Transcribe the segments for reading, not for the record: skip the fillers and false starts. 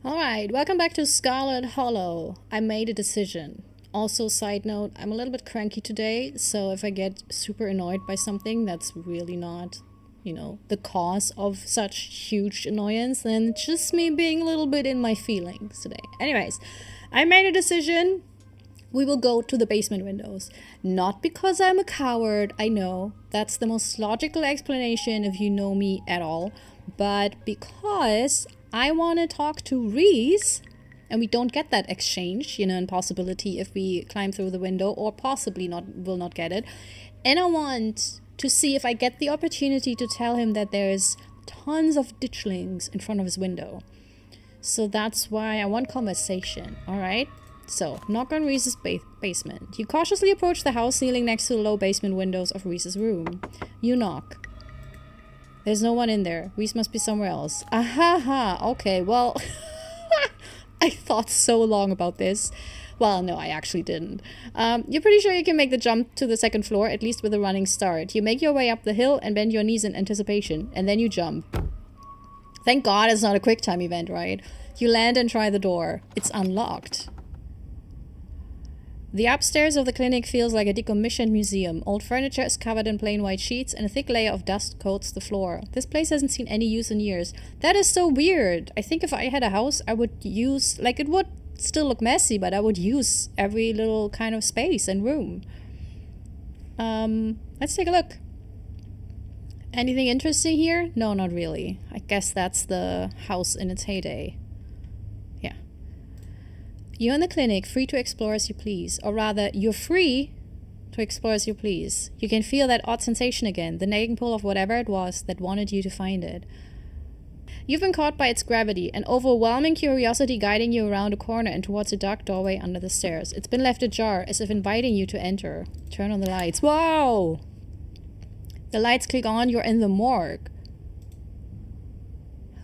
Alright, welcome back to Scarlet Hollow. I made a decision. Also, side note, I'm a little bit cranky today, so if I get super annoyed by something that's really not, the cause of such huge annoyance, then it's just me being a little bit in my feelings today. Anyways, I made a decision. We will go to the basement windows. Not because I'm a coward, I know. That's the most logical explanation if you know me at all. But because I want to talk to Reese, and we don't get that exchange, in possibility if we climb through the window, or possibly will not get it. And I want to see if I get the opportunity to tell him that there's tons of ditchlings in front of his window. So that's why I want conversation, alright? So, knock on Reese's basement. You cautiously approach the house kneeling next to the low basement windows of Reese's room. You knock. There's no one in there. Reese must be somewhere else. Ahaha. Okay, well, I thought so long about this. Well, no, I actually didn't. You're pretty sure you can make the jump to the second floor, at least with a running start. You make your way up the hill and bend your knees in anticipation, and then you jump. Thank God it's not a quick time event, right? You land and try the door. It's unlocked. The upstairs of the clinic feels like a decommissioned museum. Old furniture is covered in plain white sheets, and a thick layer of dust coats the floor. This place hasn't seen any use in years. That is so weird. I think if I had a house, I would use... it would still look messy, but I would use every little kind of space and room. Let's take a look. Anything interesting here? No, not really. I guess that's the house in its heyday. You're in the clinic, free to explore as you please. Or rather, you're free to explore as you please. You can feel that odd sensation again, the nagging pull of whatever it was that wanted you to find it. You've been caught by its gravity, an overwhelming curiosity guiding you around a corner and towards a dark doorway under the stairs. It's been left ajar, as if inviting you to enter. Turn on the lights. Wow! The lights click on, you're in the morgue.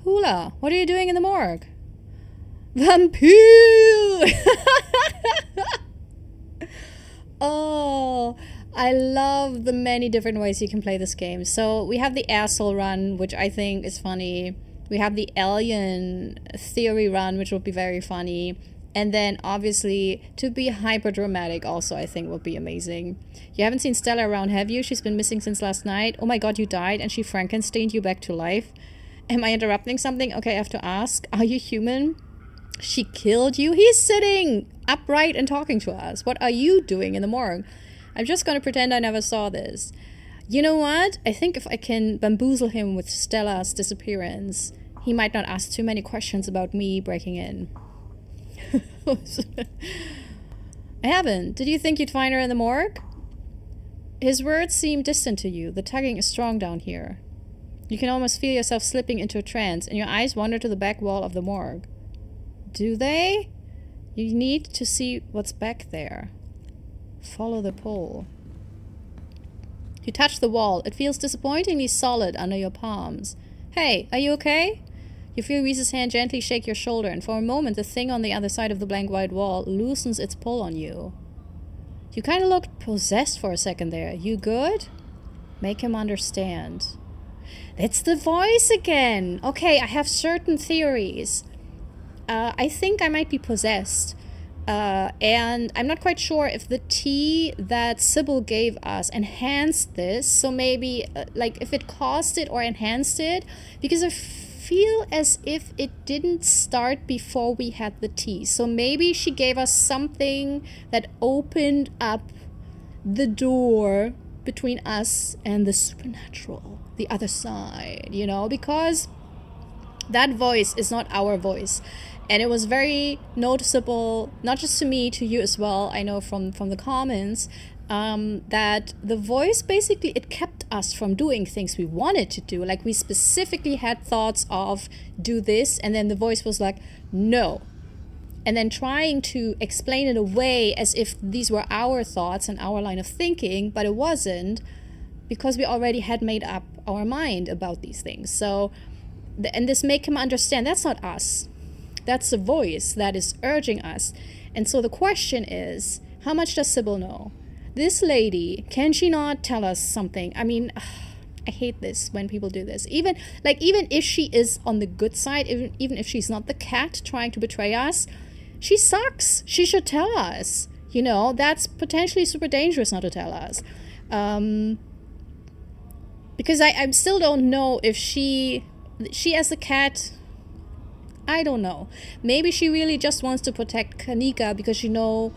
Hula, what are you doing in the morgue? Vampire! Oh, I love the many different ways you can play this game. So we have the asshole run, which I think is funny. We have the alien theory run, which would be very funny. And then obviously to be hyper dramatic also I think would be amazing. You haven't seen Stella around, have you? She's been missing since last night. Oh my god, you died and she Frankensteined you back to life. Am I interrupting something? Okay, I have to ask. Are you human? She killed you? He's sitting upright and talking to us. What are you doing in the morgue? I'm just gonna pretend I never saw this. You know what? I think if I can bamboozle him with Stella's disappearance, he might not ask too many questions about me breaking in. I haven't. Did you think you'd find her in the morgue? His words seem distant to you. The tugging is strong down here. You can almost feel yourself slipping into a trance, and your eyes wander to the back wall of the morgue. Do they? You need to see what's back there. Follow the pole. You touch the wall. It feels disappointingly solid under your palms. Hey, are you okay? You feel Reese's hand gently shake your shoulder, and for a moment the thing on the other side of the blank white wall loosens its pull on you. You kind of looked possessed for a second there. You good? Make him understand. It's the voice again! Okay, I have certain theories. I think I might be possessed. And I'm not quite sure if the tea that Sybil gave us enhanced this. So maybe, if it caused it or enhanced it. Because I feel as if it didn't start before we had the tea. So maybe she gave us something that opened up the door between us and the supernatural. The other side, because that voice is not our voice. And it was very noticeable, not just to me, to you as well, I know from the comments, that the voice basically, it kept us from doing things we wanted to do. Like we specifically had thoughts of do this, and then the voice was like, no. And then trying to explain it away as if these were our thoughts and our line of thinking, but it wasn't, because we already had made up our mind about these things. So, and this make him understand, that's not us. That's the voice that is urging us. And so the question is, how much does Sybil know? This lady, can she not tell us something? I mean, I hate this when people do this. Even if she is on the good side, even if she's not the cat trying to betray us, she sucks. She should tell us. You know, that's potentially super dangerous not to tell us. Because I still don't know if she as a cat, I don't know. Maybe she really just wants to protect Kanika because she knows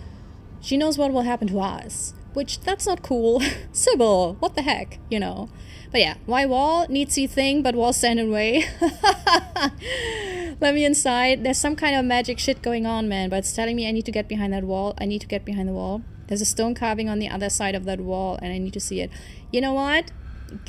what will happen to us. Which, that's not cool. Sybil, what the heck, you know. But yeah, why wall? Neatsy thing, but wall stand in way. Let me inside. There's some kind of magic shit going on, man, but it's telling me I need to get behind that wall. I need to get behind the wall. There's a stone carving on the other side of that wall, and I need to see it. You know what?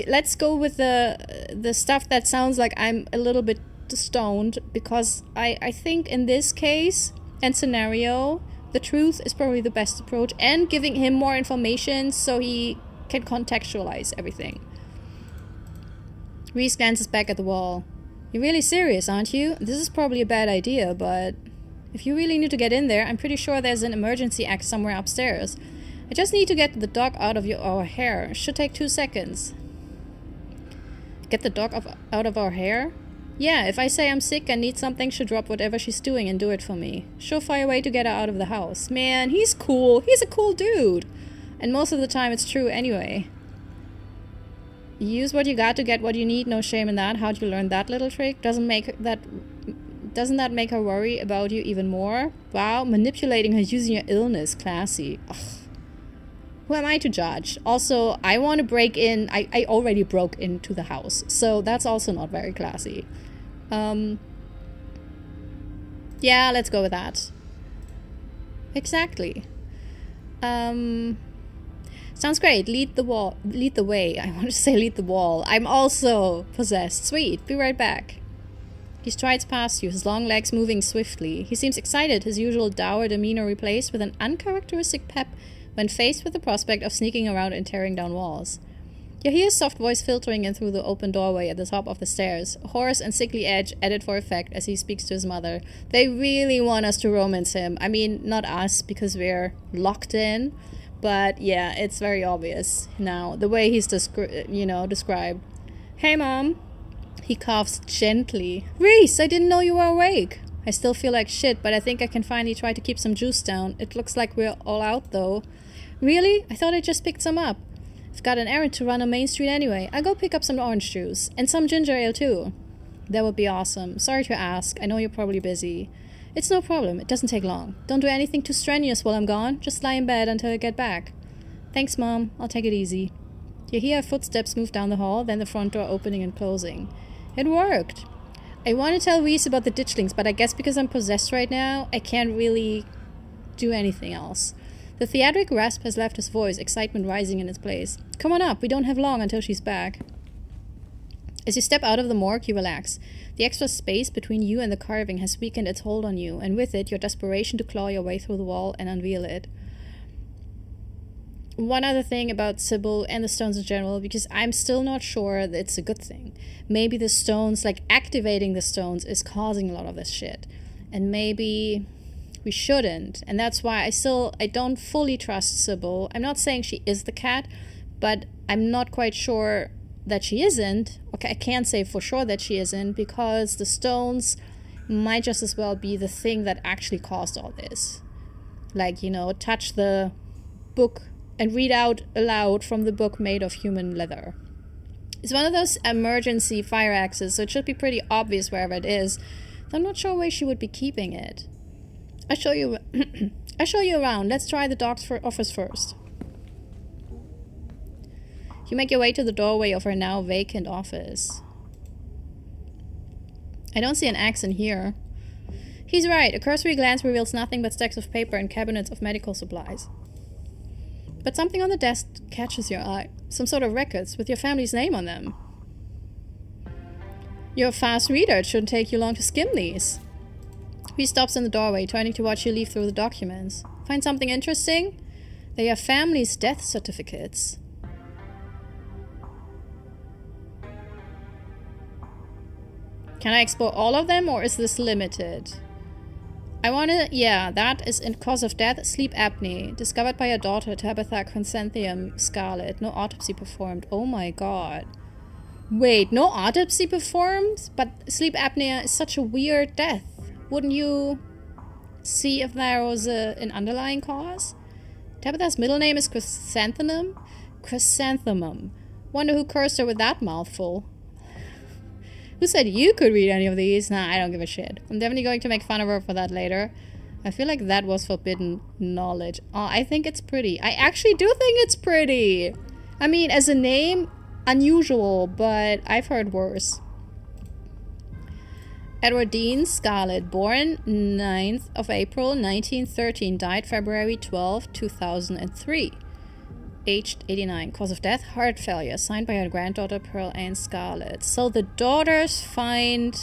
Let's go with the stuff that sounds like I'm a little bit stoned, because I think in this case and scenario, the truth is probably the best approach, and giving him more information so he can contextualize everything. Reese glances back at the wall. You're really serious, aren't you? This is probably a bad idea, but if you really need to get in there, I'm pretty sure there's an emergency exit somewhere upstairs. I just need to get the dog out of our hair. It should take 2 seconds. Get the dog out of our hair? Yeah, if I say I'm sick and need something, she'll drop whatever she's doing and do it for me. Surefire way to get her out of the house. Man, he's cool. He's a cool dude. And most of the time it's true anyway. You use what you got to get what you need, no shame in that. How'd you learn that little trick? Doesn't that make her worry about you even more? Wow, manipulating her using your illness. Classy. Ugh. Who am I to judge? Also, I want to break in. I already broke into the house, so that's also not very classy. Yeah, let's go with that. Exactly. Sounds great. Lead the way. I want to say lead the wall. I'm also possessed. Sweet. Be right back. He strides past you, his long legs moving swiftly. He seems excited, his usual dour demeanor replaced with an uncharacteristic pep when faced with the prospect of sneaking around and tearing down walls. You hear his soft voice filtering in through the open doorway at the top of the stairs, a hoarse and sickly edge added for effect as he speaks to his mother. They really want us to romance him. I mean, not us, because we're locked in, but yeah, it's very obvious now, the way he's described. Hey, Mom. He coughs gently. Reese, I didn't know you were awake. I still feel like shit, but I think I can finally try to keep some juice down. It looks like we're all out, though. Really? I thought I just picked some up. I've got an errand to run on Main Street anyway. I'll go pick up some orange juice. And some ginger ale, too. That would be awesome. Sorry to ask. I know you're probably busy. It's no problem. It doesn't take long. Don't do anything too strenuous while I'm gone. Just lie in bed until I get back. Thanks, Mom. I'll take it easy. You hear footsteps move down the hall, then the front door opening and closing. It worked. I want to tell Reese about the ditchlings, but I guess because I'm possessed right now, I can't really do anything else. The theatric rasp has left his voice, excitement rising in its place. Come on up, we don't have long until she's back. As you step out of the morgue, you relax. The extra space between you and the carving has weakened its hold on you, and with it, your desperation to claw your way through the wall and unveil it. One other thing about Sybil and the stones in general, because I'm still not sure that it's a good thing. Maybe the stones, like activating the stones, is causing a lot of this shit. And maybe we shouldn't. And that's why I don't fully trust Sybil. I'm not saying she is the cat, but I'm not quite sure that she isn't. Okay, I can't say for sure that she isn't, because the stones might just as well be the thing that actually caused all this. Like, touch the book and read out aloud from the book made of human leather. It's one of those emergency fire axes, so it should be pretty obvious wherever it is. Though I'm not sure where she would be keeping it. I'll show you around. Let's try the doc's office first. You make your way to the doorway of her now vacant office. I don't see an axe in here. He's right. A cursory glance reveals nothing but stacks of paper and cabinets of medical supplies. But something on the desk catches your eye. Some sort of records with your family's name on them. You're a fast reader. It shouldn't take you long to skim these. He stops in the doorway, turning to watch you leaf through the documents. Find something interesting? They are family's death certificates. Can I explore all of them, or is this limited? That is in cause of death, sleep apnea, discovered by your daughter, Tabitha Chrysanthemum Scarlet. No autopsy performed. Oh my god. Wait, no autopsy performed? But sleep apnea is such a weird death. Wouldn't you see if there was an underlying cause? Tabitha's middle name is Chrysanthemum? Chrysanthemum. Wonder who cursed her with that mouthful. Who said you could read any of these? Nah, I don't give a shit. I'm definitely going to make fun of her for that later. I feel like that was forbidden knowledge. Oh, I think it's pretty. I actually do think it's pretty. I mean, as a name, unusual, but I've heard worse. Edward Dean Scarlett, born 9th of April 1913, died February 12, 2003. Aged 89. Cause of death, heart failure. Signed by her granddaughter, Pearl Ann Scarlett. So the daughters find...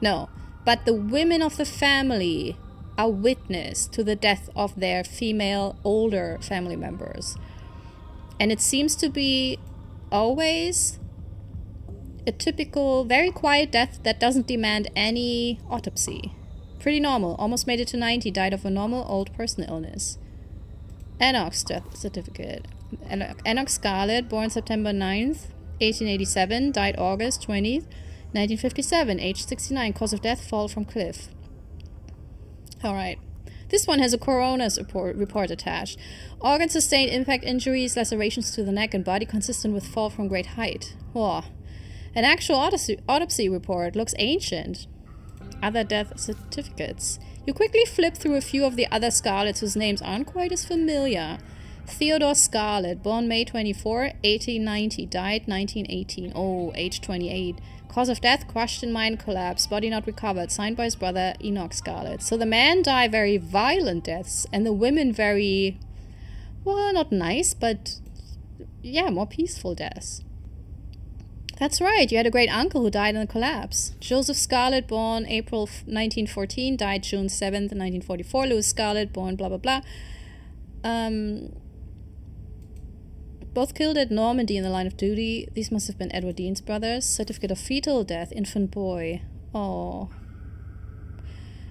No, but the women of the family are witness to the death of their female, older family members. And it seems to be always a typical, very quiet death that doesn't demand any autopsy. Pretty normal. Almost made it to 90. Died of a normal old person illness. Enoch's death certificate. Enoch Scarlett, born September 9th, 1887. Died August 20th, 1957. Age 69. Cause of death, fall from cliff. Alright. This one has a coroner's report attached. Organ sustained impact injuries, lacerations to the neck and body consistent with fall from great height. Whoa. An actual autopsy report looks ancient. Other death certificates. You quickly flip through a few of the other Scarletts whose names aren't quite as familiar. Theodore Scarlett, born May 24, 1890, died 1918. Oh, age 28. Cause of death, crushed in mine collapse, body not recovered, signed by his brother Enoch Scarlett. So the men die very violent deaths, and the women very, well, not nice, but yeah, more peaceful deaths. That's right, you had a great uncle who died in a collapse. Joseph Scarlett, born April 1914, died June 7th, 1944. Louis Scarlett, born blah blah blah. Both killed at Normandy in the line of duty. These must have been Edward Dean's brothers. Certificate of fetal death, infant boy. Oh.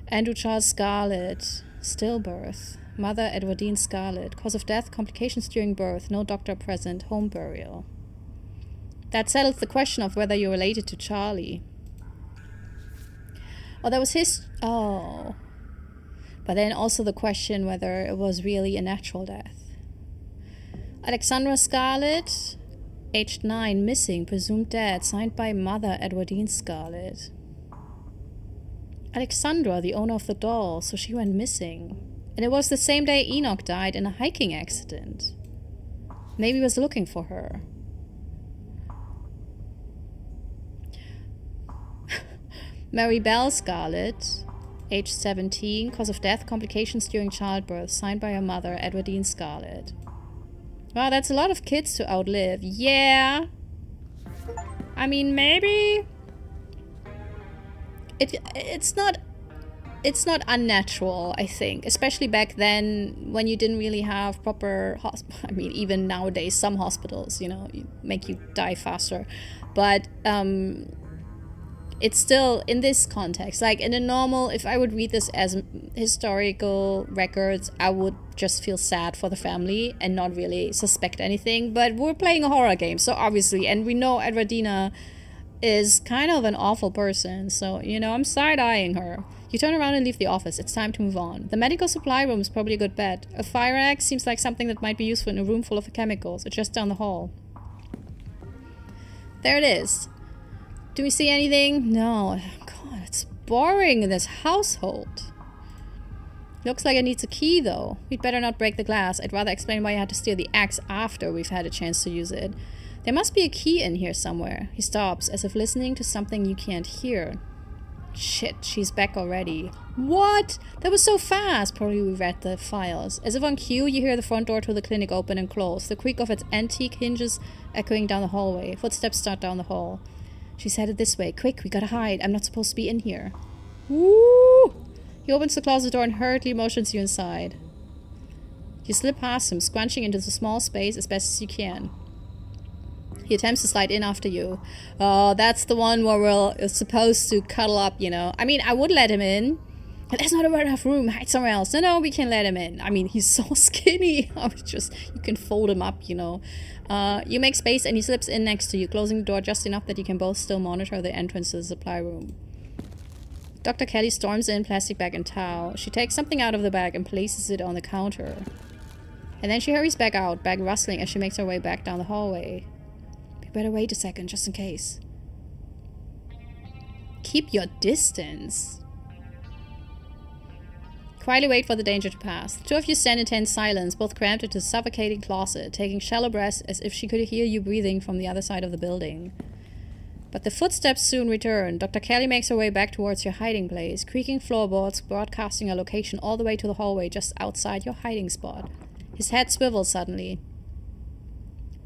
Andrew Charles Scarlett, stillbirth. Mother Edward Dean Scarlett. Cause of death, complications during birth. No doctor present. Home burial. That settles the question of whether you're related to Charlie. Oh, that was his... Oh. But then also the question whether it was really a natural death. Alexandra Scarlett, aged 9, missing, presumed dead, signed by mother Edwardine Scarlett. Alexandra, the owner of the doll, so she went missing. And it was the same day Enoch died in a hiking accident. Maybe he was looking for her. Mary Bell Scarlett, age 17, cause of death, complications during childbirth, signed by her mother, Edwardine Scarlett. Wow, that's a lot of kids to outlive. Yeah. I mean, maybe... It's not unnatural, I think. Especially back then, when you didn't really have proper... I mean, even nowadays, some hospitals, you know, make you die faster. But... it's still in this context, like in a normal, if I would read this as historical records, I would just feel sad for the family and not really suspect anything. But we're playing a horror game, so obviously, and we know Edwardina is kind of an awful person, so, you know, I'm side-eyeing her. You turn around and leave the office. It's time to move on. The medical supply room is probably a good bet. A fire axe seems like something that might be useful in a room full of chemicals. It's just down the hall. There it is. Do we see anything? No. God, it's boring in this household. Looks like it needs a key, though. We'd better not break the glass. I'd rather explain why you had to steal the axe after we've had a chance to use it. There must be a key in here somewhere. He stops, as if listening to something you can't hear. Shit, she's back already. What? That was so fast. Probably we read the files. As if on cue, you hear the front door to the clinic open and close. The creak of its antique hinges echoing down the hallway. Footsteps start down the hall. She's headed this way. Quick, we gotta hide. I'm not supposed to be in here. Woo! He opens the closet door and hurriedly motions you inside. You slip past him, scrunching into the small space as best as you can. He attempts to slide in after you. Oh, that's the one where we're supposed to cuddle up, you know. I mean, I would let him in. There's not enough room. Hide somewhere else. No, we can let him in. I mean, he's so skinny. You can fold him up, you know. You make space and he slips in next to you, closing the door just enough that you can both still monitor the entrance to the supply room. Dr. Kelly storms in, plastic bag and towel. She takes something out of the bag and places it on the counter. And then she hurries back out, bag rustling as she makes her way back down the hallway. We better wait a second, just in case. Keep your distance. Quietly wait for the danger to pass. The two of you stand in tense silence, both cramped into a suffocating closet, taking shallow breaths as if she could hear you breathing from the other side of the building. But the footsteps soon return. Dr. Kelly makes her way back towards your hiding place, creaking floorboards, broadcasting a location all the way to the hallway just outside your hiding spot. His head swivels suddenly.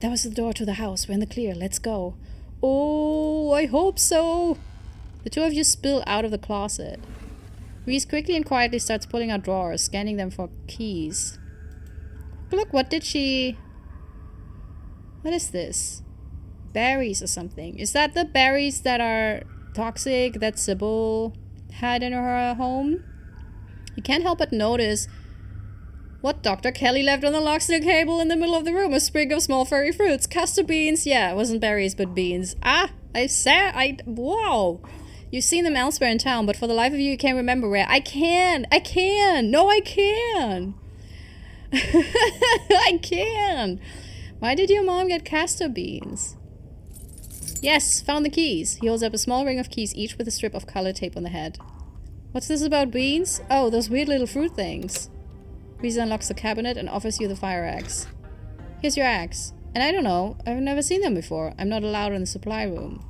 That was the door to the house. We're in the clear. Let's go. Oh, I hope so. The two of you spill out of the closet. Reese quickly and quietly starts pulling out drawers, scanning them for keys. Look, what did she... What is this? Berries or something. Is that the berries that are toxic that Sybil had in her home? You can't help but notice what Dr. Kelly left on the locksmith table in the middle of the room. A sprig of small furry fruits. Custard beans. Yeah, it wasn't berries, but beans. Ah, wow. You've seen them elsewhere in town, but for the life of you can't remember where. I can! No, I can! I can! Why did your mom get castor beans? Yes, found the keys. He holds up a small ring of keys, each with a strip of colored tape on the head. What's this about beans? Oh, those weird little fruit things. Reese unlocks the cabinet and offers you the fire axe. Here's your axe. And I don't know, I've never seen them before. I'm not allowed in the supply room.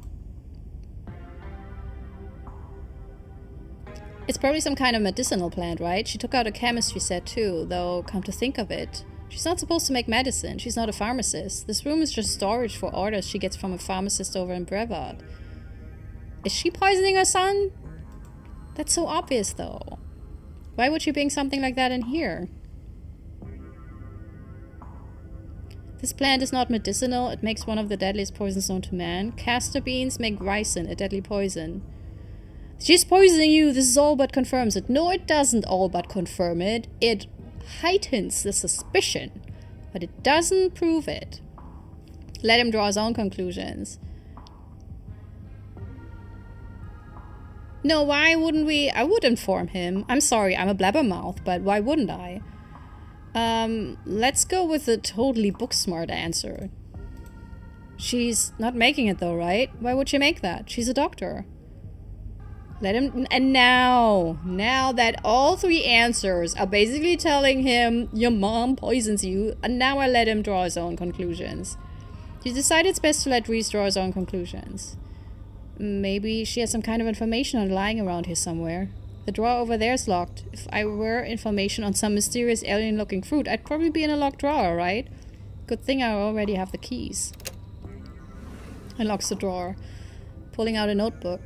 It's probably some kind of medicinal plant, right? She took out a chemistry set too, though come to think of it, she's not supposed to make medicine. She's not a pharmacist. This room is just storage for orders she gets from a pharmacist over in Brevard. Is she poisoning her son? That's so obvious though. Why would she bring something like that in here? This plant is not medicinal. It makes one of the deadliest poisons known to man. Castor beans make ricin, a deadly poison. She's poisoning you. This is all but confirms it. No, it doesn't all but confirm it. It heightens the suspicion, but it doesn't prove it. Let him draw his own conclusions. No, why wouldn't we? I would inform him. I'm sorry, I'm a blabbermouth, but why wouldn't I? Let's go with the totally book-smart answer. She's not making it though, right? Why would she make that? She's a doctor. Let him... And now that all three answers are basically telling him your mom poisons you, and now I let him draw his own conclusions. You decide it's best to let Reese draw his own conclusions. Maybe she has some kind of information lying around here somewhere. The drawer over there is locked. If I were information on some mysterious alien-looking fruit, I'd probably be in a locked drawer, right? Good thing I already have the keys. Unlocks the drawer, pulling out a notebook.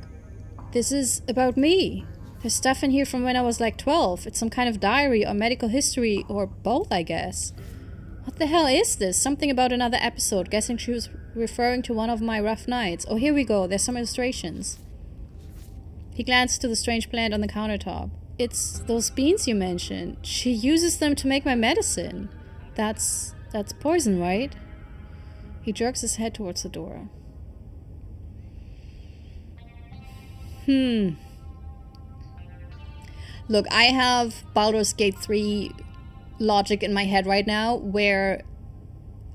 This is about me. There's stuff in here from when I was like 12. It's some kind of diary or medical history, or both, I guess. What the hell is this? Something about another episode. Guessing she was referring to one of my rough nights. Oh, here we go. There's some illustrations. He glanced to the strange plant on the countertop. It's those beans you mentioned. She uses them to make my medicine. That's poison, right? He jerks his head towards the door. Look, I have Baldur's Gate 3 logic in my head right now where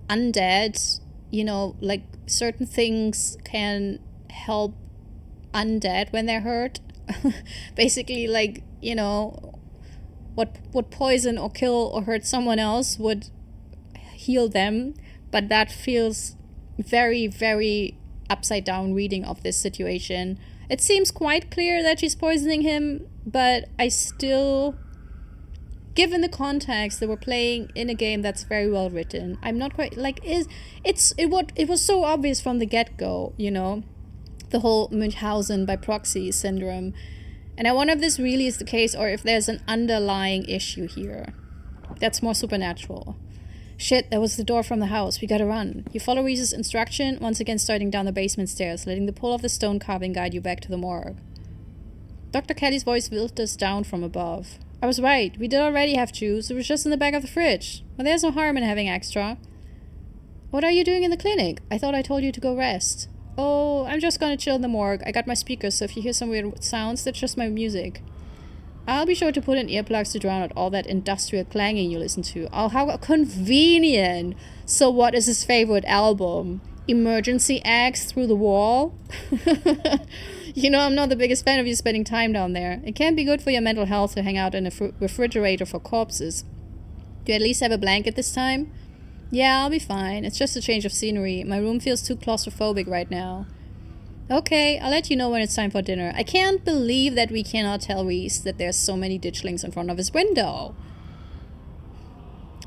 undead, you know, like certain things can help undead when they're hurt. Basically, like, you know, what would poison or kill or hurt someone else would heal them, but that feels very, very upside down reading of this situation. It seems quite clear that she's poisoning him, but I still, given the context that we're playing in a game that's very well written, I'm not quite like it was so obvious from the get-go, you know, the whole Munchausen by proxy syndrome. And I wonder if this really is the case or if there's an underlying issue here that's more supernatural. Shit, that was the door from the house. We gotta run. You follow Reese's instruction, once again starting down the basement stairs, letting the pull of the stone carving guide you back to the morgue. Dr. Kelly's voice filters down from above. I was right. We did already have juice. It was just in the back of the fridge. Well, there's no harm in having extra. What are you doing in the clinic? I thought I told you to go rest. Oh, I'm just gonna chill in the morgue. I got my speakers, so if you hear some weird sounds, that's just my music. I'll be sure to put in earplugs to drown out all that industrial clanging you listen to. Oh, how convenient! So what is his favorite album? Emergency Eggs Through the Wall? You know, I'm not the biggest fan of you spending time down there. It can't be good for your mental health to hang out in a refrigerator for corpses. Do you at least have a blanket this time? Yeah, I'll be fine. It's just a change of scenery. My room feels too claustrophobic right now. Okay, I'll let you know when it's time for dinner. I can't believe that we cannot tell Reese that there's so many ditchlings in front of his window.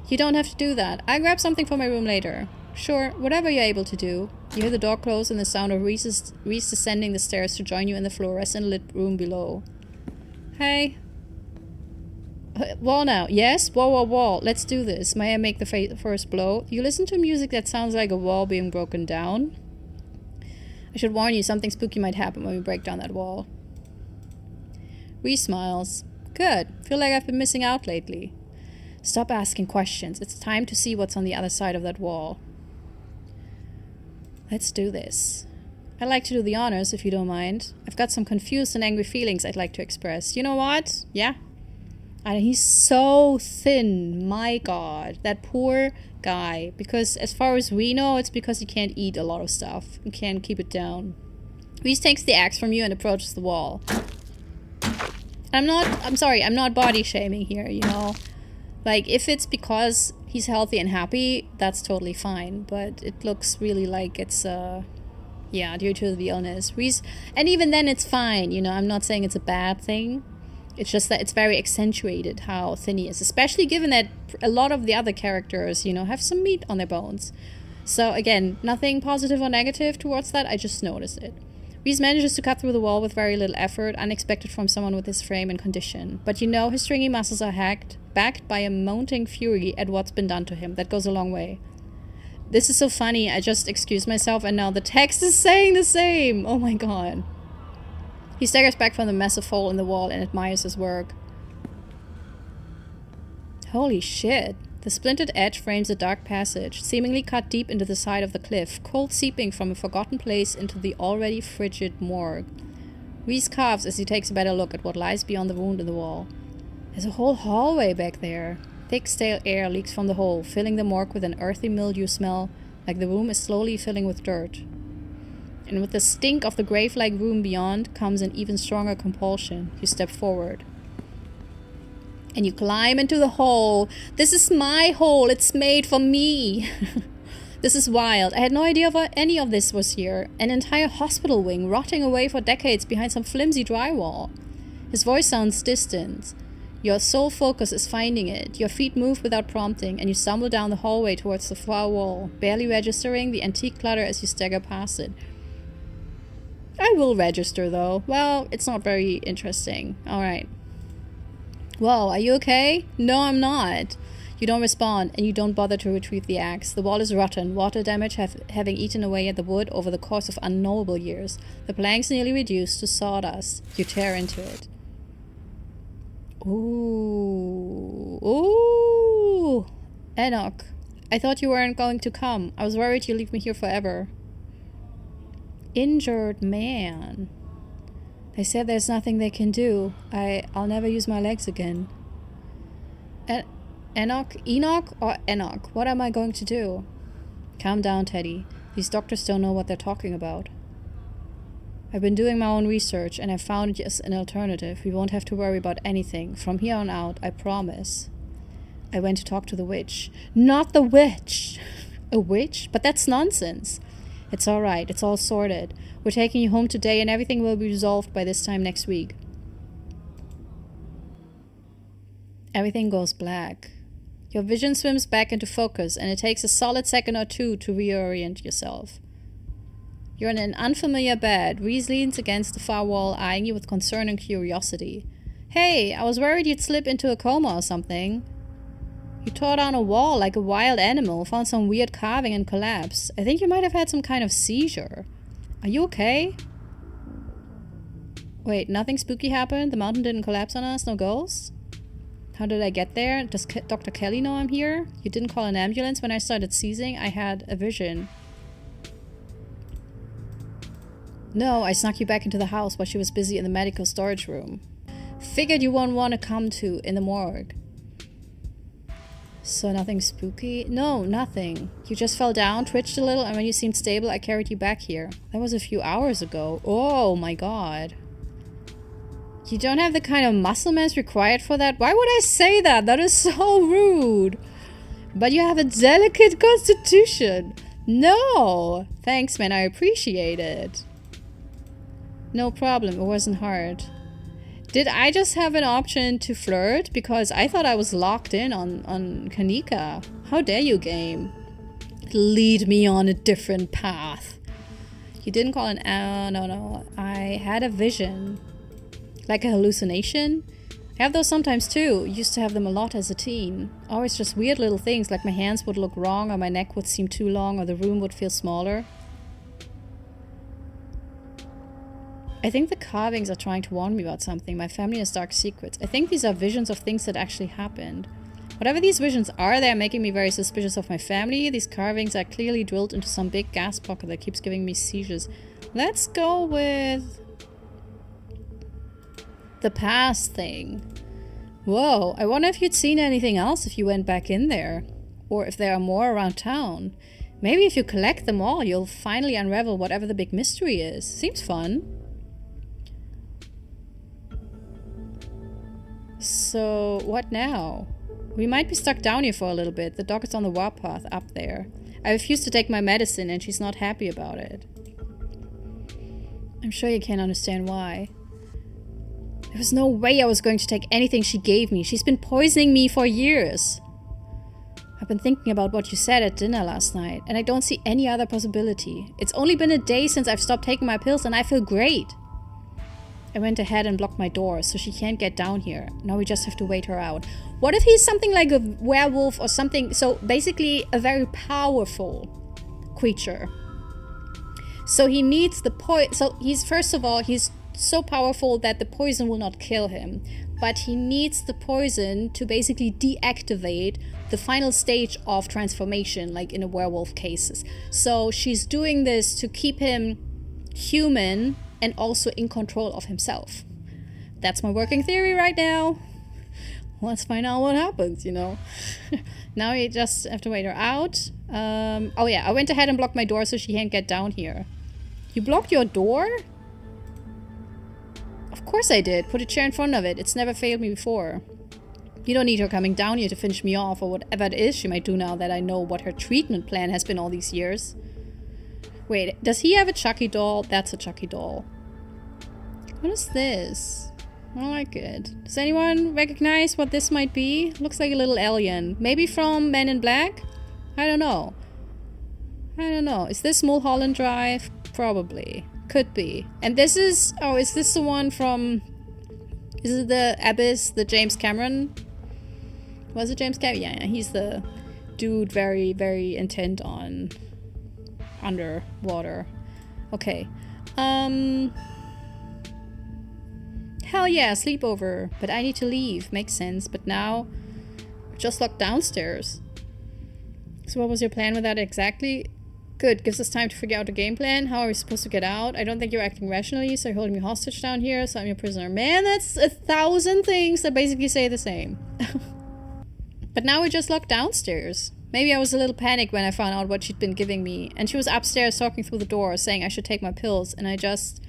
You don't have to do that. I'll grab something for my room later. Sure, whatever you're able to do. You hear the door close and the sound of Reese descending the stairs to join you in the fluorescent-lit room below. Hey. Wall now. Yes? Wall. Let's do this. May I make the first blow? You listen to music that sounds like a wall being broken down? I should warn you, something spooky might happen when we break down that wall. Reese smiles. Good. Feel like I've been missing out lately. Stop asking questions. It's time to see what's on the other side of that wall. Let's do this. I'd like to do the honors, if you don't mind. I've got some confused and angry feelings I'd like to express. You know what? Yeah? And he's so thin. My God. That poor guy. Because as far as we know, it's because he can't eat a lot of stuff. He can't keep it down. Reese takes the axe from you and approaches the wall. I'm not body shaming here, you know. Like, if it's because he's healthy and happy, that's totally fine. But it looks really like it's, yeah, due to the illness. Reese, and even then it's fine, you know. I'm not saying it's a bad thing. It's just that it's very accentuated how thin he is. Especially given that a lot of the other characters, you know, have some meat on their bones. So, again, nothing positive or negative towards that. I just noticed it. Reese manages to cut through the wall with very little effort, unexpected from someone with his frame and condition. But you know his stringy muscles are backed by a mounting fury at what's been done to him. That goes a long way. This is so funny. I just excused myself and now the text is saying the same. Oh my God. He staggers back from the massive hole in the wall and admires his work. Holy shit. The splintered edge frames a dark passage, seemingly cut deep into the side of the cliff, cold seeping from a forgotten place into the already frigid morgue. Reese coughs as he takes a better look at what lies beyond the wound in the wall. There's a whole hallway back there. Thick, stale air leaks from the hole, filling the morgue with an earthy mildew smell, like the room is slowly filling with dirt. And with the stink of the grave-like room beyond comes an even stronger compulsion. You step forward. And you climb into the hole. This is my hole. It's made for me. This is wild. I had no idea any of this was here. An entire hospital wing rotting away for decades behind some flimsy drywall. His voice sounds distant. Your sole focus is finding it. Your feet move without prompting, and you stumble down the hallway towards the far wall, barely registering the antique clutter as you stagger past it. I will register, though. Well, it's not very interesting. Alright. Whoa, are you okay? No, I'm not. You don't respond, and you don't bother to retrieve the axe. The wall is rotten, water damage having eaten away at the wood over the course of unknowable years. The planks nearly reduced to sawdust. You tear into it. Ooh. Ooh. Enoch, I thought you weren't going to come. I was worried you'd leave me here forever. Injured man. They said there's nothing they can do. I'll never use my legs again. Enoch? Or Enoch? What am I going to do? Calm down, Teddy. These doctors don't know what they're talking about. I've been doing my own research, and I've found just an alternative. We won't have to worry about anything. From here on out, I promise. I went to talk to the witch. Not the witch! A witch? But that's nonsense. It's alright. It's all sorted. We're taking you home today, and everything will be resolved by this time next week. Everything goes black. Your vision swims back into focus, and it takes a solid second or two to reorient yourself. You're in an unfamiliar bed. Reese leans against the far wall, eyeing you with concern and curiosity. Hey, I was worried you'd slip into a coma or something. You tore down a wall like a wild animal, found some weird carving and collapsed. I think you might have had some kind of seizure. Are you okay? Wait, nothing spooky happened? The mountain didn't collapse on us? No ghosts? How did I get there? Does Dr. Kelly know I'm here? You didn't call an ambulance when I started seizing? I had a vision. No, I snuck you back into the house while she was busy in the medical storage room. Figured you won't want to come to in the morgue. So nothing spooky? No, nothing. You just fell down, twitched a little, and when you seemed stable, I carried you back here. That was a few hours ago. Oh my god. You don't have the kind of muscle mass required for that? Why would I say that? That is so rude. But you have a delicate constitution. No. Thanks, man. I appreciate it. No problem. It wasn't hard. Did I just have an option to flirt? Because I thought I was locked in on Kanika. How dare you, game? Lead me on a different path. You didn't call an... no. I had a vision. Like a hallucination? I have those sometimes too. Used to have them a lot as a teen. Always just weird little things, like my hands would look wrong, or my neck would seem too long, or the room would feel smaller. I think the carvings are trying to warn me about something. My family has dark secrets. I think these are visions of things that actually happened. Whatever these visions are, they are making me very suspicious of my family. These carvings are clearly drilled into some big gas pocket that keeps giving me seizures. Let's go with... the past thing. Whoa, I wonder if you'd seen anything else if you went back in there. Or if there are more around town. Maybe if you collect them all, you'll finally unravel whatever the big mystery is. Seems fun. So, what now? We might be stuck down here for a little bit. The dog is on the warpath up there. I refuse to take my medicine and she's not happy about it. I'm sure you can't understand why. There was no way I was going to take anything she gave me. She's been poisoning me for years. I've been thinking about what you said at dinner last night, and I don't see any other possibility. It's only been a day since I've stopped taking my pills, and I feel great. I went ahead and blocked my door, so she can't get down here. Now we just have to wait her out. What if he's something like a werewolf or something? So basically a very powerful creature. So he needs the poison. So he's, first of all, he's so powerful that the poison will not kill him. But he needs the poison to basically deactivate the final stage of transformation, like in a werewolf cases. So she's doing this to keep him human and also in control of himself. That's my working theory right now. Let's find out what happens, you know. Now we just have to wait her out. Oh yeah, I went ahead and blocked my door so she can't get down here. You blocked your door? Of course I did. Put a chair in front of it. It's never failed me before. You don't need her coming down here to finish me off or whatever it is she might do now that I know what her treatment plan has been all these years. Wait, does he have a Chucky doll? That's a Chucky doll. What is this? I don't like it. Does anyone recognize what this might be? Looks like a little alien. Maybe from Men in Black? I don't know. Is this Mulholland Drive? Probably. Could be. And this is... oh, is this the one from... is it the Abyss? The James Cameron? Was it James Cameron? Yeah, he's the dude very, very intent on underwater. Okay. Hell yeah, sleepover. But I need to leave. Makes sense. But now, we're just locked downstairs. So what was your plan with that exactly? Good. Gives us time to figure out the game plan. How are we supposed to get out? I don't think you're acting rationally, so you're holding me hostage down here, so I'm your prisoner. Man, that's 1,000 things that basically say the same. But now we're just locked downstairs. Maybe I was a little panicked when I found out what she'd been giving me. And she was upstairs talking through the door, saying I should take my pills, and I just...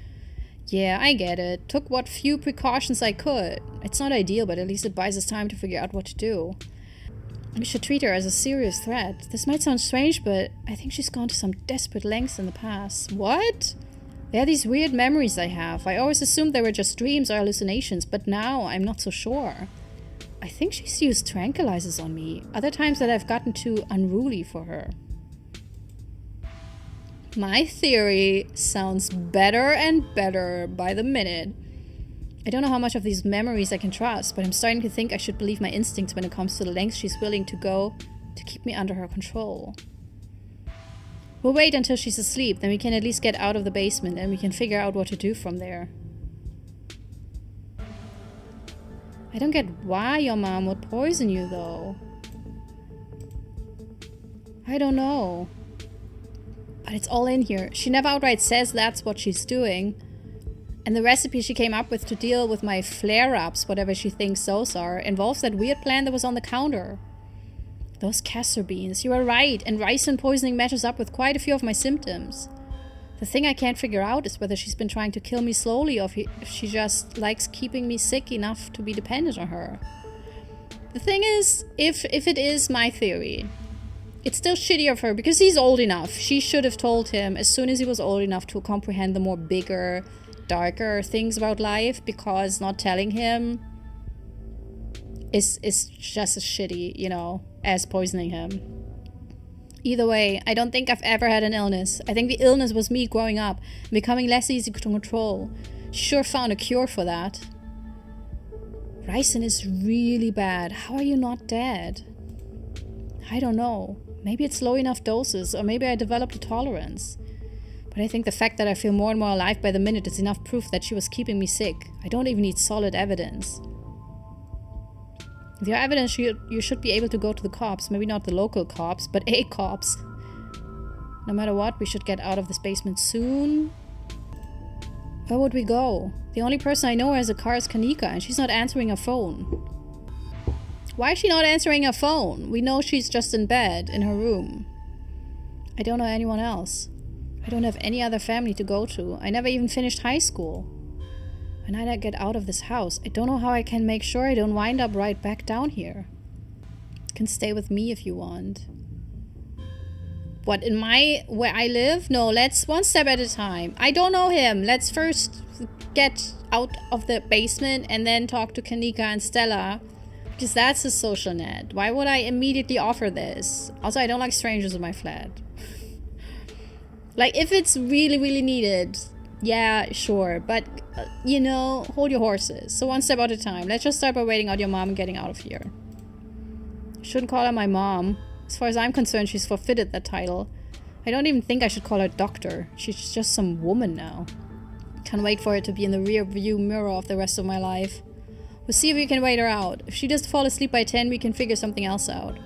yeah, I get it. Took what few precautions I could. It's not ideal, but at least it buys us time to figure out what to do. We should treat her as a serious threat. This might sound strange, but I think she's gone to some desperate lengths in the past. What? There are these weird memories I have. I always assumed they were just dreams or hallucinations, but now I'm not so sure. I think she's used tranquilizers on me. Other times that I've gotten too unruly for her. My theory sounds better and better by the minute. I don't know how much of these memories I can trust, but I'm starting to think I should believe my instincts when it comes to the lengths she's willing to go to keep me under her control. We'll wait until she's asleep, then we can at least get out of the basement and we can figure out what to do from there. I don't get why your mom would poison you, though. I don't know. But it's all in here. She never outright says that's what she's doing. And the recipe she came up with to deal with my flare-ups, whatever she thinks those are, involves that weird plant that was on the counter. Those castor beans. You are right, and ricin poisoning matches up with quite a few of my symptoms. The thing I can't figure out is whether she's been trying to kill me slowly or if she just likes keeping me sick enough to be dependent on her. The thing is, if it is my theory, it's still shitty of her because he's old enough. She should have told him as soon as he was old enough to comprehend the more bigger, darker things about life, because not telling him is just as shitty, you know, as poisoning him. Either way, I don't think I've ever had an illness. I think the illness was me growing up and becoming less easy to control. She sure found a cure for that. Ricin is really bad. How are you not dead? I don't know. Maybe it's low enough doses, or maybe I developed a tolerance. But I think the fact that I feel more and more alive by the minute is enough proof that she was keeping me sick. I don't even need solid evidence. With your evidence, you should be able to go to the cops. Maybe not the local cops, but a cops. No matter what, we should get out of this basement soon. Where would we go? The only person I know who has a car is Kanika, and she's not answering her phone. Why is she not answering her phone? We know she's just in bed, in her room. I don't know anyone else. I don't have any other family to go to. I never even finished high school. When I get out of this house, I don't know how I can make sure I don't wind up right back down here. You can stay with me if you want. What, where I live? No, let's one step at a time. I don't know him. Let's first get out of the basement and then talk to Kanika and Stella. Because that's a social net. Why would I immediately offer this? Also, I don't like strangers in my flat. Like, if it's really, really needed, yeah, sure. But, you know, hold your horses. So one step at a time. Let's just start by waiting out your mom and getting out of here. Shouldn't call her my mom. As far as I'm concerned, she's forfeited that title. I don't even think I should call her doctor. She's just some woman now. Can't wait for it to be in the rear view mirror of the rest of my life. We'll see if we can wait her out. If she does fall asleep by 10, we can figure something else out.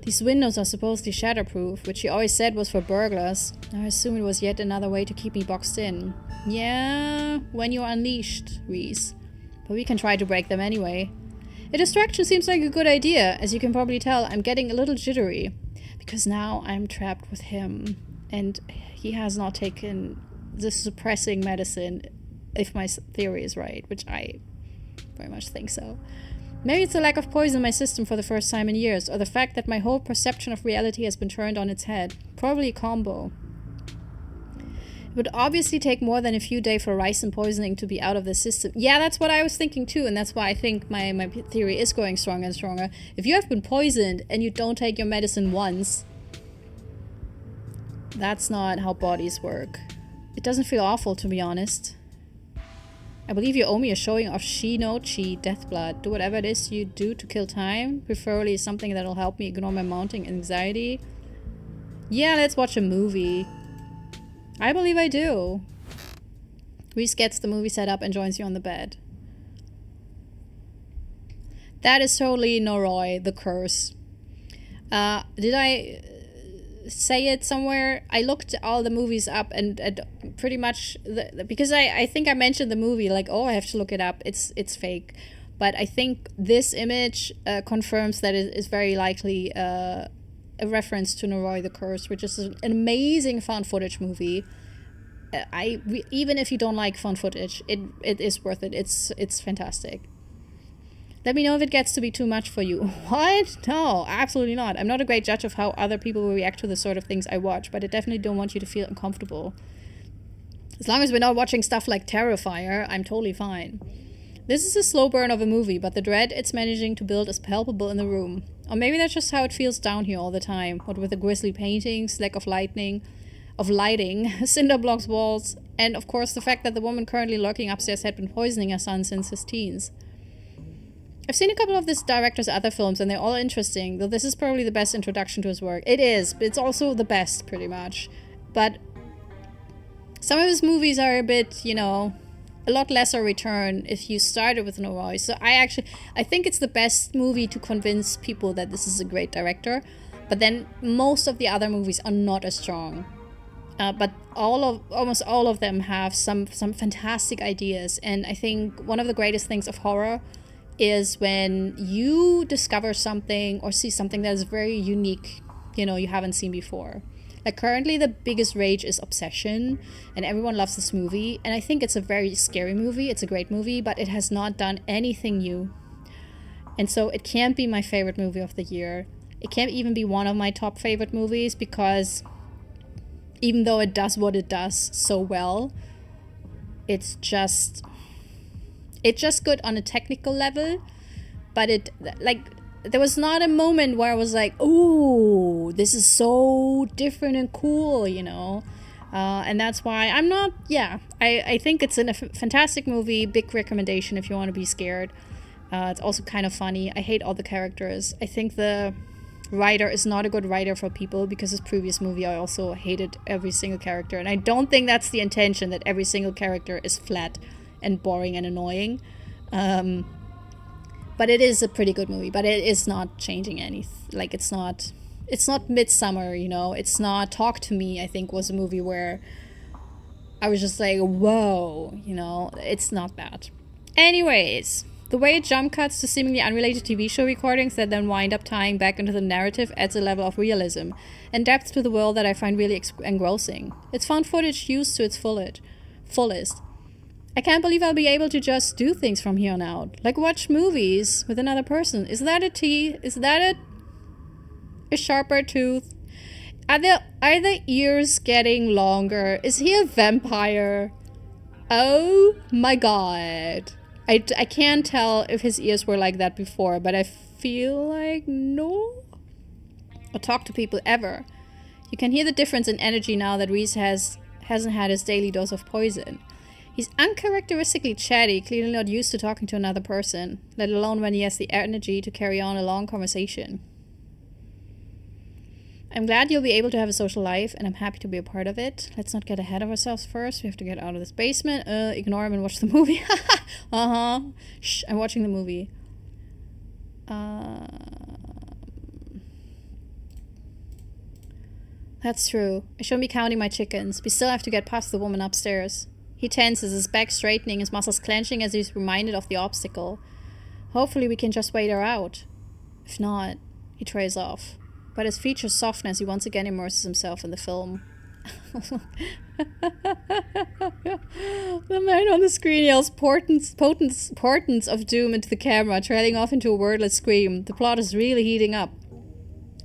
These windows are supposedly shatterproof, which she always said was for burglars. I assume it was yet another way to keep me boxed in. Yeah, when you're unleashed, Reese. But we can try to break them anyway. A distraction seems like a good idea. As you can probably tell, I'm getting a little jittery. Because now I'm trapped with him. And he has not taken the suppressing medicine, if my theory is right. Which I very much think so. Maybe it's the lack of poison in my system for the first time in years. Or the fact that my whole perception of reality has been turned on its head. Probably a combo. It would obviously take more than a few days for ricin poisoning to be out of the system. Yeah, that's what I was thinking too, and that's why I think my theory is going stronger and stronger. If you have been poisoned and you don't take your medicine once, that's not how bodies work. It doesn't feel awful, to be honest. I believe you owe me a showing of Shi no Chi, Death Blood. Do whatever it is you do to kill time, preferably something that'll help me ignore my mounting anxiety. Yeah, let's watch a movie. I believe I do. Reese gets the movie set up and joins you on the bed. That is totally Noroi, the curse. Did I say it somewhere? I looked all the movies up and pretty much because I think I mentioned the movie like, oh, I have to look it up. It's fake. But I think this image confirms that it is very likely a reference to Noroi the Curse, which is an amazing found footage movie. Even if you don't like found footage, it is worth it. It's fantastic. Let me know if it gets to be too much for you. What? No, absolutely not. I'm not a great judge of how other people will react to the sort of things I watch, but I definitely don't want you to feel uncomfortable. As long as we're not watching stuff like Terrifier, I'm totally fine. This is a slow burn of a movie, but the dread it's managing to build is palpable in the room. Or maybe that's just how it feels down here all the time, what with the grisly paintings, lack of lighting, cinder blocks walls, and of course the fact that the woman currently lurking upstairs had been poisoning her son since his teens. I've seen a couple of this director's other films and they're all interesting, though this is probably the best introduction to his work. It is, but it's also the best, pretty much. But some of his movies are a bit, you know, a lot lesser return if you started with no voice. So I think it's the best movie to convince people that this is a great director. But then most of the other movies are not as strong. But almost all of them have some fantastic ideas. And I think one of the greatest things of horror is when you discover something or see something that is very unique, you haven't seen before. Like currently the biggest rage is Obsession, and everyone loves this movie. And I think it's a very scary movie. It's a great movie, but it has not done anything new. And so it can't be my favorite movie of the year. It can't even be one of my top favorite movies, because even though it does what it does so well, it's just good on a technical level. But there was not a moment where I was like, "Ooh, this is so different and cool," and that's why I'm not. Yeah, I think it's a fantastic movie. Big recommendation if you want to be scared. It's also kind of funny. I hate all the characters. I think the writer is not a good writer for people, because his previous movie I also hated every single character, and I don't think that's the intention, that every single character is flat and boring and annoying. But it is a pretty good movie, but it is not changing anything. Like it's not Midsummer, it's not Talk to Me. I think was a movie where I was just like, whoa, it's not that. Anyways, the way it jump cuts to seemingly unrelated TV show recordings that then wind up tying back into the narrative adds a level of realism and depth to the world that I find really engrossing. It's found footage used to its fullest. I can't believe I'll be able to just do things from here on out. Like watch movies with another person. Is that a T? Is that a sharper tooth? Are the ears getting longer? Is he a vampire? Oh my god. I can't tell if his ears were like that before, but I feel like no. Or talk to people ever. You can hear the difference in energy now that Reese hasn't had his daily dose of poison. He's uncharacteristically chatty, clearly not used to talking to another person, let alone when he has the energy to carry on a long conversation. I'm glad you'll be able to have a social life, and I'm happy to be a part of it. Let's not get ahead of ourselves first. We have to get out of this basement. Ignore him and watch the movie. Shh, I'm watching the movie. That's true. I shouldn't be counting my chickens. We still have to get past the woman upstairs. He tenses, his back straightening, his muscles clenching as he's reminded of the obstacle. Hopefully we can just wait her out. If not, he trails off. But his features soften as he once again immerses himself in the film. The man on the screen yells portents of doom into the camera, trailing off into a wordless scream. The plot is really heating up.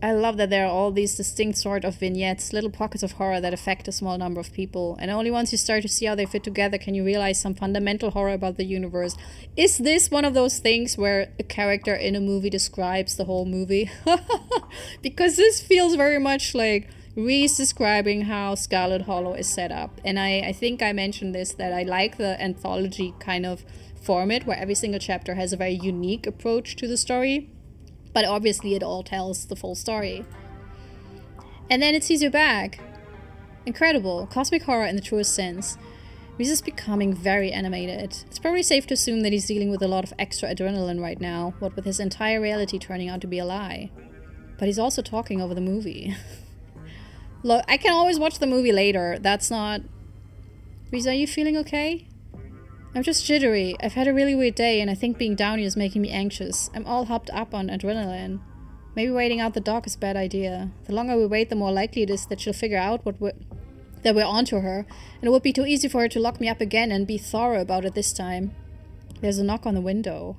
I love that there are all these distinct sort of vignettes, little pockets of horror that affect a small number of people, and only once you start to see how they fit together can you realize some fundamental horror about the universe. Is this one of those things where a character in a movie describes the whole movie? Because this feels very much like Reese describing how Scarlet Hollow is set up. And I think I mentioned this, that I like the anthology kind of format where every single chapter has a very unique approach to the story. But obviously it all tells the full story. And then it sees you back. Incredible. Cosmic horror in the truest sense. Reese is becoming very animated. It's probably safe to assume that he's dealing with a lot of extra adrenaline right now, what with his entire reality turning out to be a lie. But he's also talking over the movie. Look, I can always watch the movie later. That's not... Reese, are you feeling okay? I'm just jittery. I've had a really weird day, and I think being down here is making me anxious. I'm all hopped up on adrenaline. Maybe waiting out the dog is a bad idea. The longer we wait, the more likely it is that she'll figure out that we're onto her, and it would be too easy for her to lock me up again and be thorough about it this time. There's a knock on the window.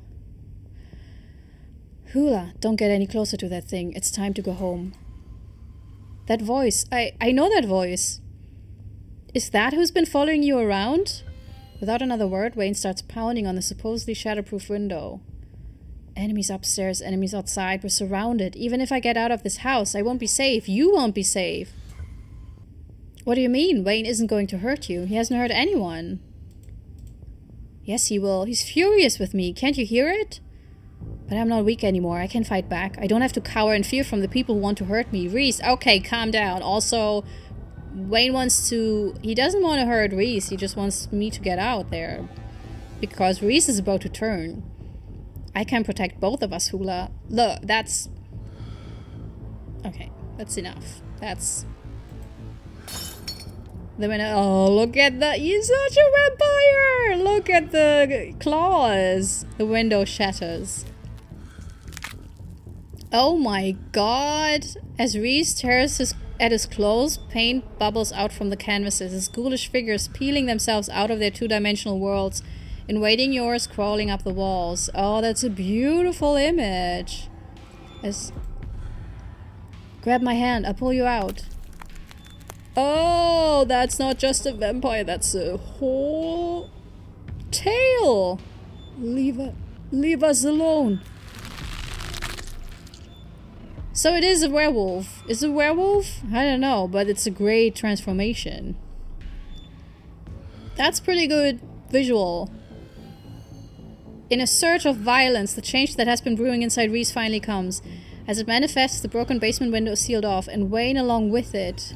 Hula, don't get any closer to that thing. It's time to go home. That voice. I know that voice. Is that who's been following you around? Without another word, Wayne starts pounding on the supposedly shatterproof window. Enemies upstairs, enemies outside. We're surrounded. Even if I get out of this house, I won't be safe. You won't be safe. What do you mean? Wayne isn't going to hurt you. He hasn't hurt anyone. Yes, he will. He's furious with me. Can't you hear it? But I'm not weak anymore. I can fight back. I don't have to cower in fear from the people who want to hurt me. Reese, okay, calm down. Also... Wayne he doesn't want to hurt Reese, he just wants me to get out there. because Reese is about to turn. I can protect both of us, Hula. Look, that's... Okay, that's enough. That's... The window... Oh, look at the... He's such a vampire! Look at the claws! The window shatters. Oh my god! As Reese tears at his clothes, paint bubbles out from the canvases, his ghoulish figures peeling themselves out of their two-dimensional worlds, invading yours, crawling up the walls. Oh, that's a beautiful image. Grab my hand, I'll pull you out. Oh, that's not just a vampire, that's a whole tail. Leave us alone. So it is a werewolf. Is it a werewolf? I don't know, but it's a great transformation. That's pretty good visual. In a surge of violence, the change that has been brewing inside Reese finally comes. As it manifests, the broken basement window is sealed off, and Wayne along with it.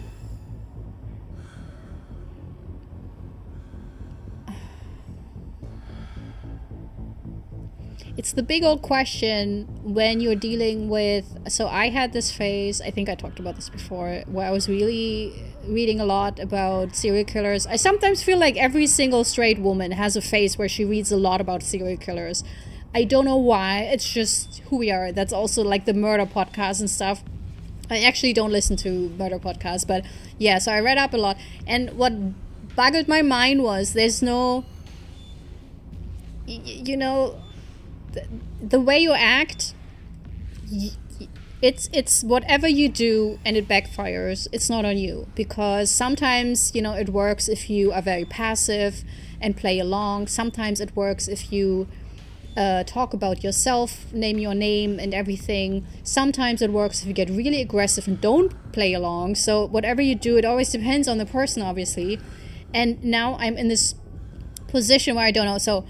It's the big old question when you're dealing with... So I had this phase, I think I talked about this before, where I was really reading a lot about serial killers. I sometimes feel like every single straight woman has a phase where she reads a lot about serial killers. I don't know why, it's just who we are. That's also like the murder podcast and stuff. I actually don't listen to murder podcasts, but yeah, so I read up a lot. And what boggled my mind was there's no... You know... The way you act, it's whatever you do and it backfires, it's not on you. Because sometimes, you know, it works if you are very passive and play along. Sometimes it works if you talk about yourself, name your name and everything. Sometimes it works if you get really aggressive and don't play along. So whatever you do, it always depends on the person, obviously. And now I'm in this position where I don't know. So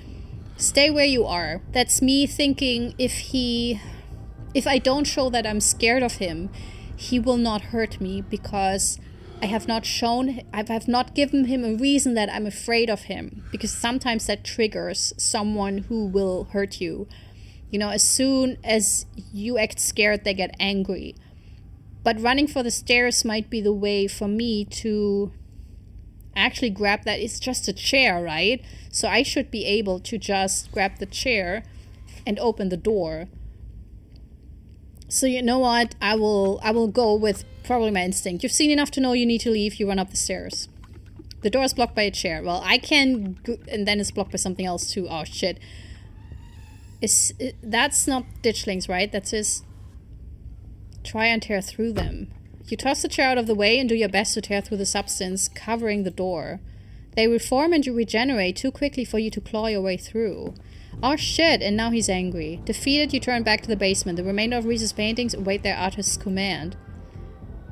stay where you are. That's me thinking if I don't show that I'm scared of him, he will not hurt me because I have not given him a reason that I'm afraid of him, because sometimes that triggers someone who will hurt you. You know, as soon as you act scared, they get angry. But running for the stairs might be the way for me to actually grab that. It's just a chair, right? So I should be able to just grab the chair and open the door. So you know what? I will go with probably my instinct. You've seen enough to know you need to leave. You run up the stairs. The door is blocked by a chair. Well, I can go, and then it's blocked by something else too. Oh shit. That's not ditchlings, right? That's his... Try and tear through them. You toss the chair out of the way and do your best to tear through the substance covering the door. They reform and you regenerate too quickly for you to claw your way through. Oh shit, and now he's angry. Defeated, you turn back to the basement. The remainder of Reese's paintings await their artist's command.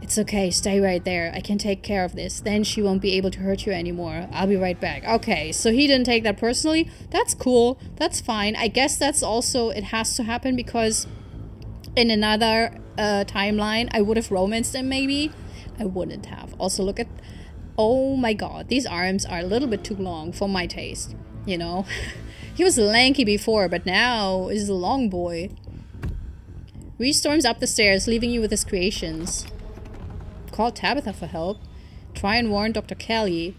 It's okay, stay right there. I can take care of this. Then she won't be able to hurt you anymore. I'll be right back. Okay, so he didn't take that personally. That's cool. That's fine. I guess that's also... It has to happen because in another timeline, I would have romanced him maybe. I wouldn't have. Also, look at... Oh my god, these arms are a little bit too long for my taste. You know? He was lanky before, but now he's a long boy. Reese storms up the stairs, leaving you with his creations. Call Tabitha for help. Try and warn Dr. Kelly.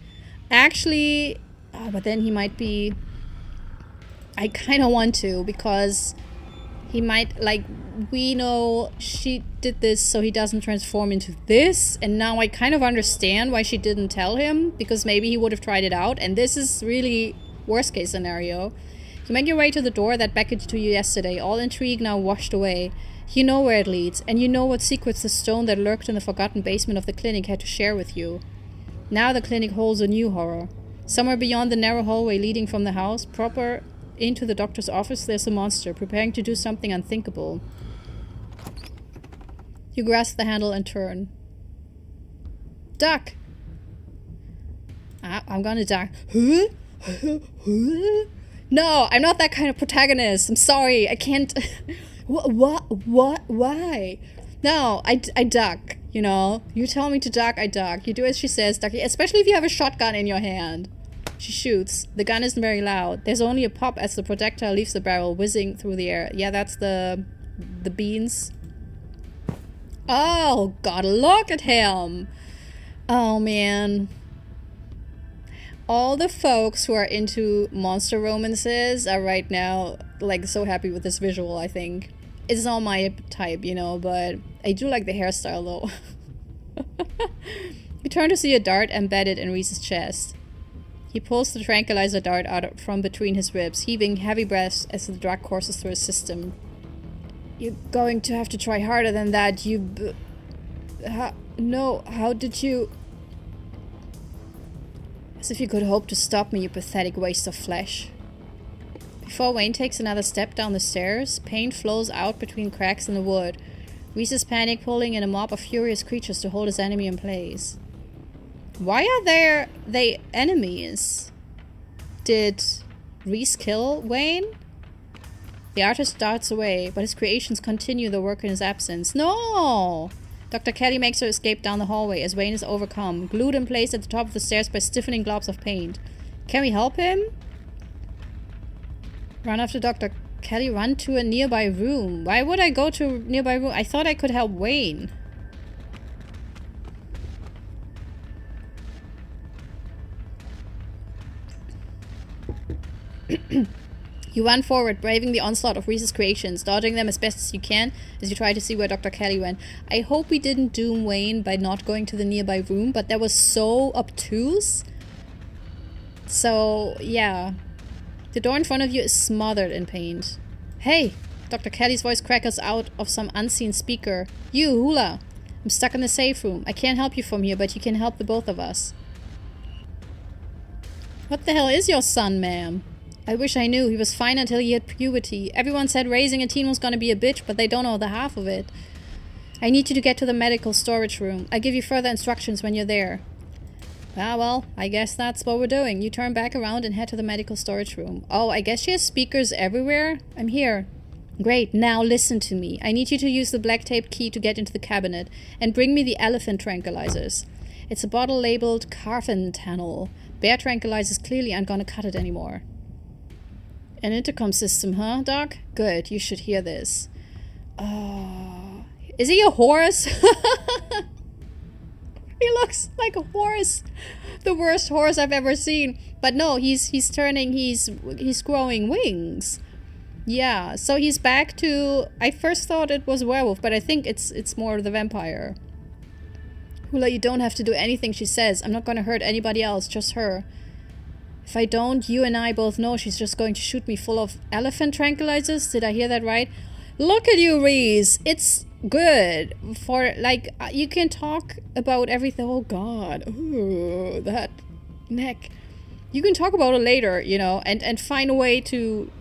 Actually... Oh, but then he might be... I kind of want to, because... He might, like, we know she did this so he doesn't transform into this. And now I kind of understand why she didn't tell him. Because maybe he would have tried it out. And this is really worst case scenario. You make your way to the door that beckoned to you yesterday. All intrigue now washed away. You know where it leads. And you know what secrets the stone that lurked in the forgotten basement of the clinic had to share with you. Now the clinic holds a new horror. Somewhere beyond the narrow hallway leading from the house, proper into the doctor's office, there's a monster, preparing to do something unthinkable. You grasp the handle and turn. Duck! I'm gonna duck. Huh? No, I'm not that kind of protagonist. I'm sorry, I can't... What? Why? No, I duck, you know? You tell me to duck, I duck. You do as she says, duck. Especially if you have a shotgun in your hand. She shoots. The gun isn't very loud. There's only a pop as the projectile leaves the barrel, whizzing through the air. Yeah, that's the beans. Oh, God, look at him. Oh, man. All the folks who are into monster romances are right now, like, so happy with this visual, I think. It's not my type, you know, but I do like the hairstyle, though. You turn to see a dart embedded in Reese's chest. He pulls the tranquilizer dart out from between his ribs, heaving heavy breaths as the drug courses through his system. You're going to have to try harder than that, No, how did you... As if you could hope to stop me, you pathetic waste of flesh. Before Wayne takes another step down the stairs, pain flows out between cracks in the wood. Reese is panic pulling in a mob of furious creatures to hold his enemy in place. Why are they enemies? Did Reese kill Wayne? The artist darts away, but his creations continue their work in his absence. No! Dr. Kelly makes her escape down the hallway as Wayne is overcome, glued in place at the top of the stairs by stiffening globs of paint. Can we help him? Run after Dr. Kelly, run to a nearby room. Why would I go to a nearby room? I thought I could help Wayne. You run forward, braving the onslaught of Reese's creations, dodging them as best as you can as you try to see where Dr. Kelly went. I hope we didn't doom Wayne by not going to the nearby room, but that was so obtuse. So, yeah. The door in front of you is smothered in paint. Hey! Dr. Kelly's voice crackles out of some unseen speaker. You, Hula! I'm stuck in the safe room. I can't help you from here, but you can help the both of us. What the hell is your son, ma'am? I wish I knew. He was fine until he hit puberty. Everyone said raising a teen was gonna be a bitch, but they don't know the half of it. I need you to get to the medical storage room. I'll give you further instructions when you're there. Ah, well, I guess that's what we're doing. You turn back around and head to the medical storage room. Oh, I guess she has speakers everywhere? I'm here. Great, now listen to me. I need you to use the black tape key to get into the cabinet, and bring me the elephant tranquilizers. It's a bottle labeled Carfentanil. Bear tranquilizers clearly aren't gonna cut it anymore. An intercom system, huh, Doc? Good, you should hear this. Oh, is he a horse? He looks like a horse. The worst horse I've ever seen. But no, he's growing wings. Yeah, so he's back to... I first thought it was a werewolf, but I think it's more the vampire. Hula, you don't have to do anything she says. I'm not gonna hurt anybody else, just her. If I don't, you and I both know she's just going to shoot me full of elephant tranquilizers. Did I hear that right? Look at you, Reese. It's good for, like, you can talk about everything. Oh, God. Ooh, that neck. You can talk about it later, you know, and find a way to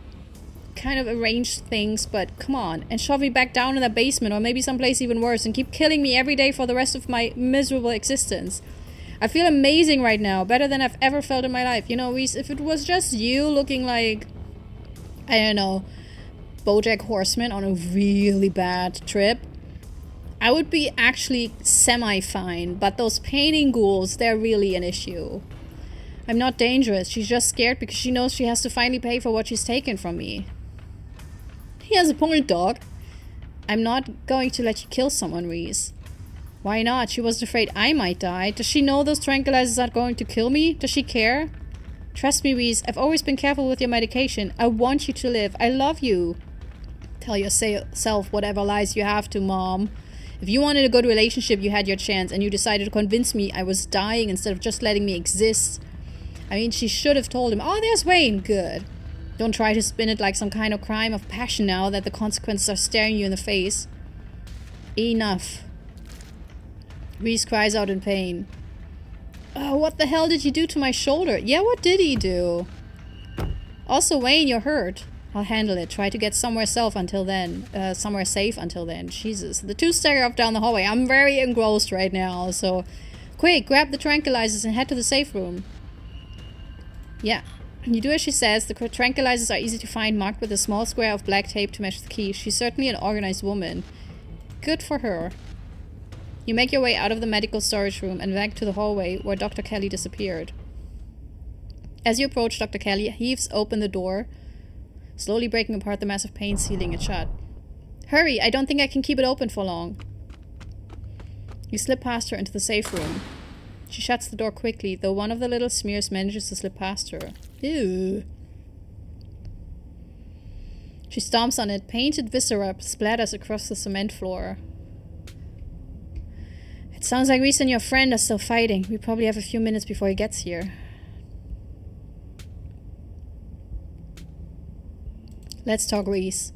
kind of arrange things, but come on. And shove me back down in the basement or maybe someplace even worse and keep killing me every day for the rest of my miserable existence. I feel amazing right now, better than I've ever felt in my life. You know, Reese, if it was just you looking like, I don't know, BoJack Horseman on a really bad trip, I would be actually semi-fine, but those painting ghouls, they're really an issue. I'm not dangerous, she's just scared because she knows she has to finally pay for what she's taken from me. He has a point, dog. I'm not going to let you kill someone, Reese. Why not? She wasn't afraid I might die. Does she know those tranquilizers aren't going to kill me? Does she care? Trust me, Reese. I've always been careful with your medication. I want you to live. I love you. Tell yourself whatever lies you have to, Mom. If you wanted a good relationship, you had your chance, and you decided to convince me I was dying instead of just letting me exist. I mean, she should have told him, oh, there's Wayne. Good. Don't try to spin it like some kind of crime of passion now that the consequences are staring you in the face. Enough. Reese cries out in pain. Oh, what the hell did you do to my shoulder? Yeah, what did he do? Also, Wayne, you're hurt. I'll handle it. Try to get somewhere safe until then. Jesus. The two stagger off down the hallway. I'm very engrossed right now, so... Quick, grab the tranquilizers and head to the safe room. Yeah. You do as she says. The tranquilizers are easy to find, marked with a small square of black tape to match the key. She's certainly an organized woman. Good for her. You make your way out of the medical storage room and back to the hallway where Dr. Kelly disappeared. As you approach, Dr. Kelly heaves open the door, slowly breaking apart the massive pane, sealing it shut. Hurry, I don't think I can keep it open for long. You slip past her into the safe room. She shuts the door quickly, though one of the little smears manages to slip past her. Ew. She stomps on it. Painted viscera splatters across the cement floor. It sounds like Reese and your friend are still fighting. We probably have a few minutes before he gets here. Let's talk, Reese.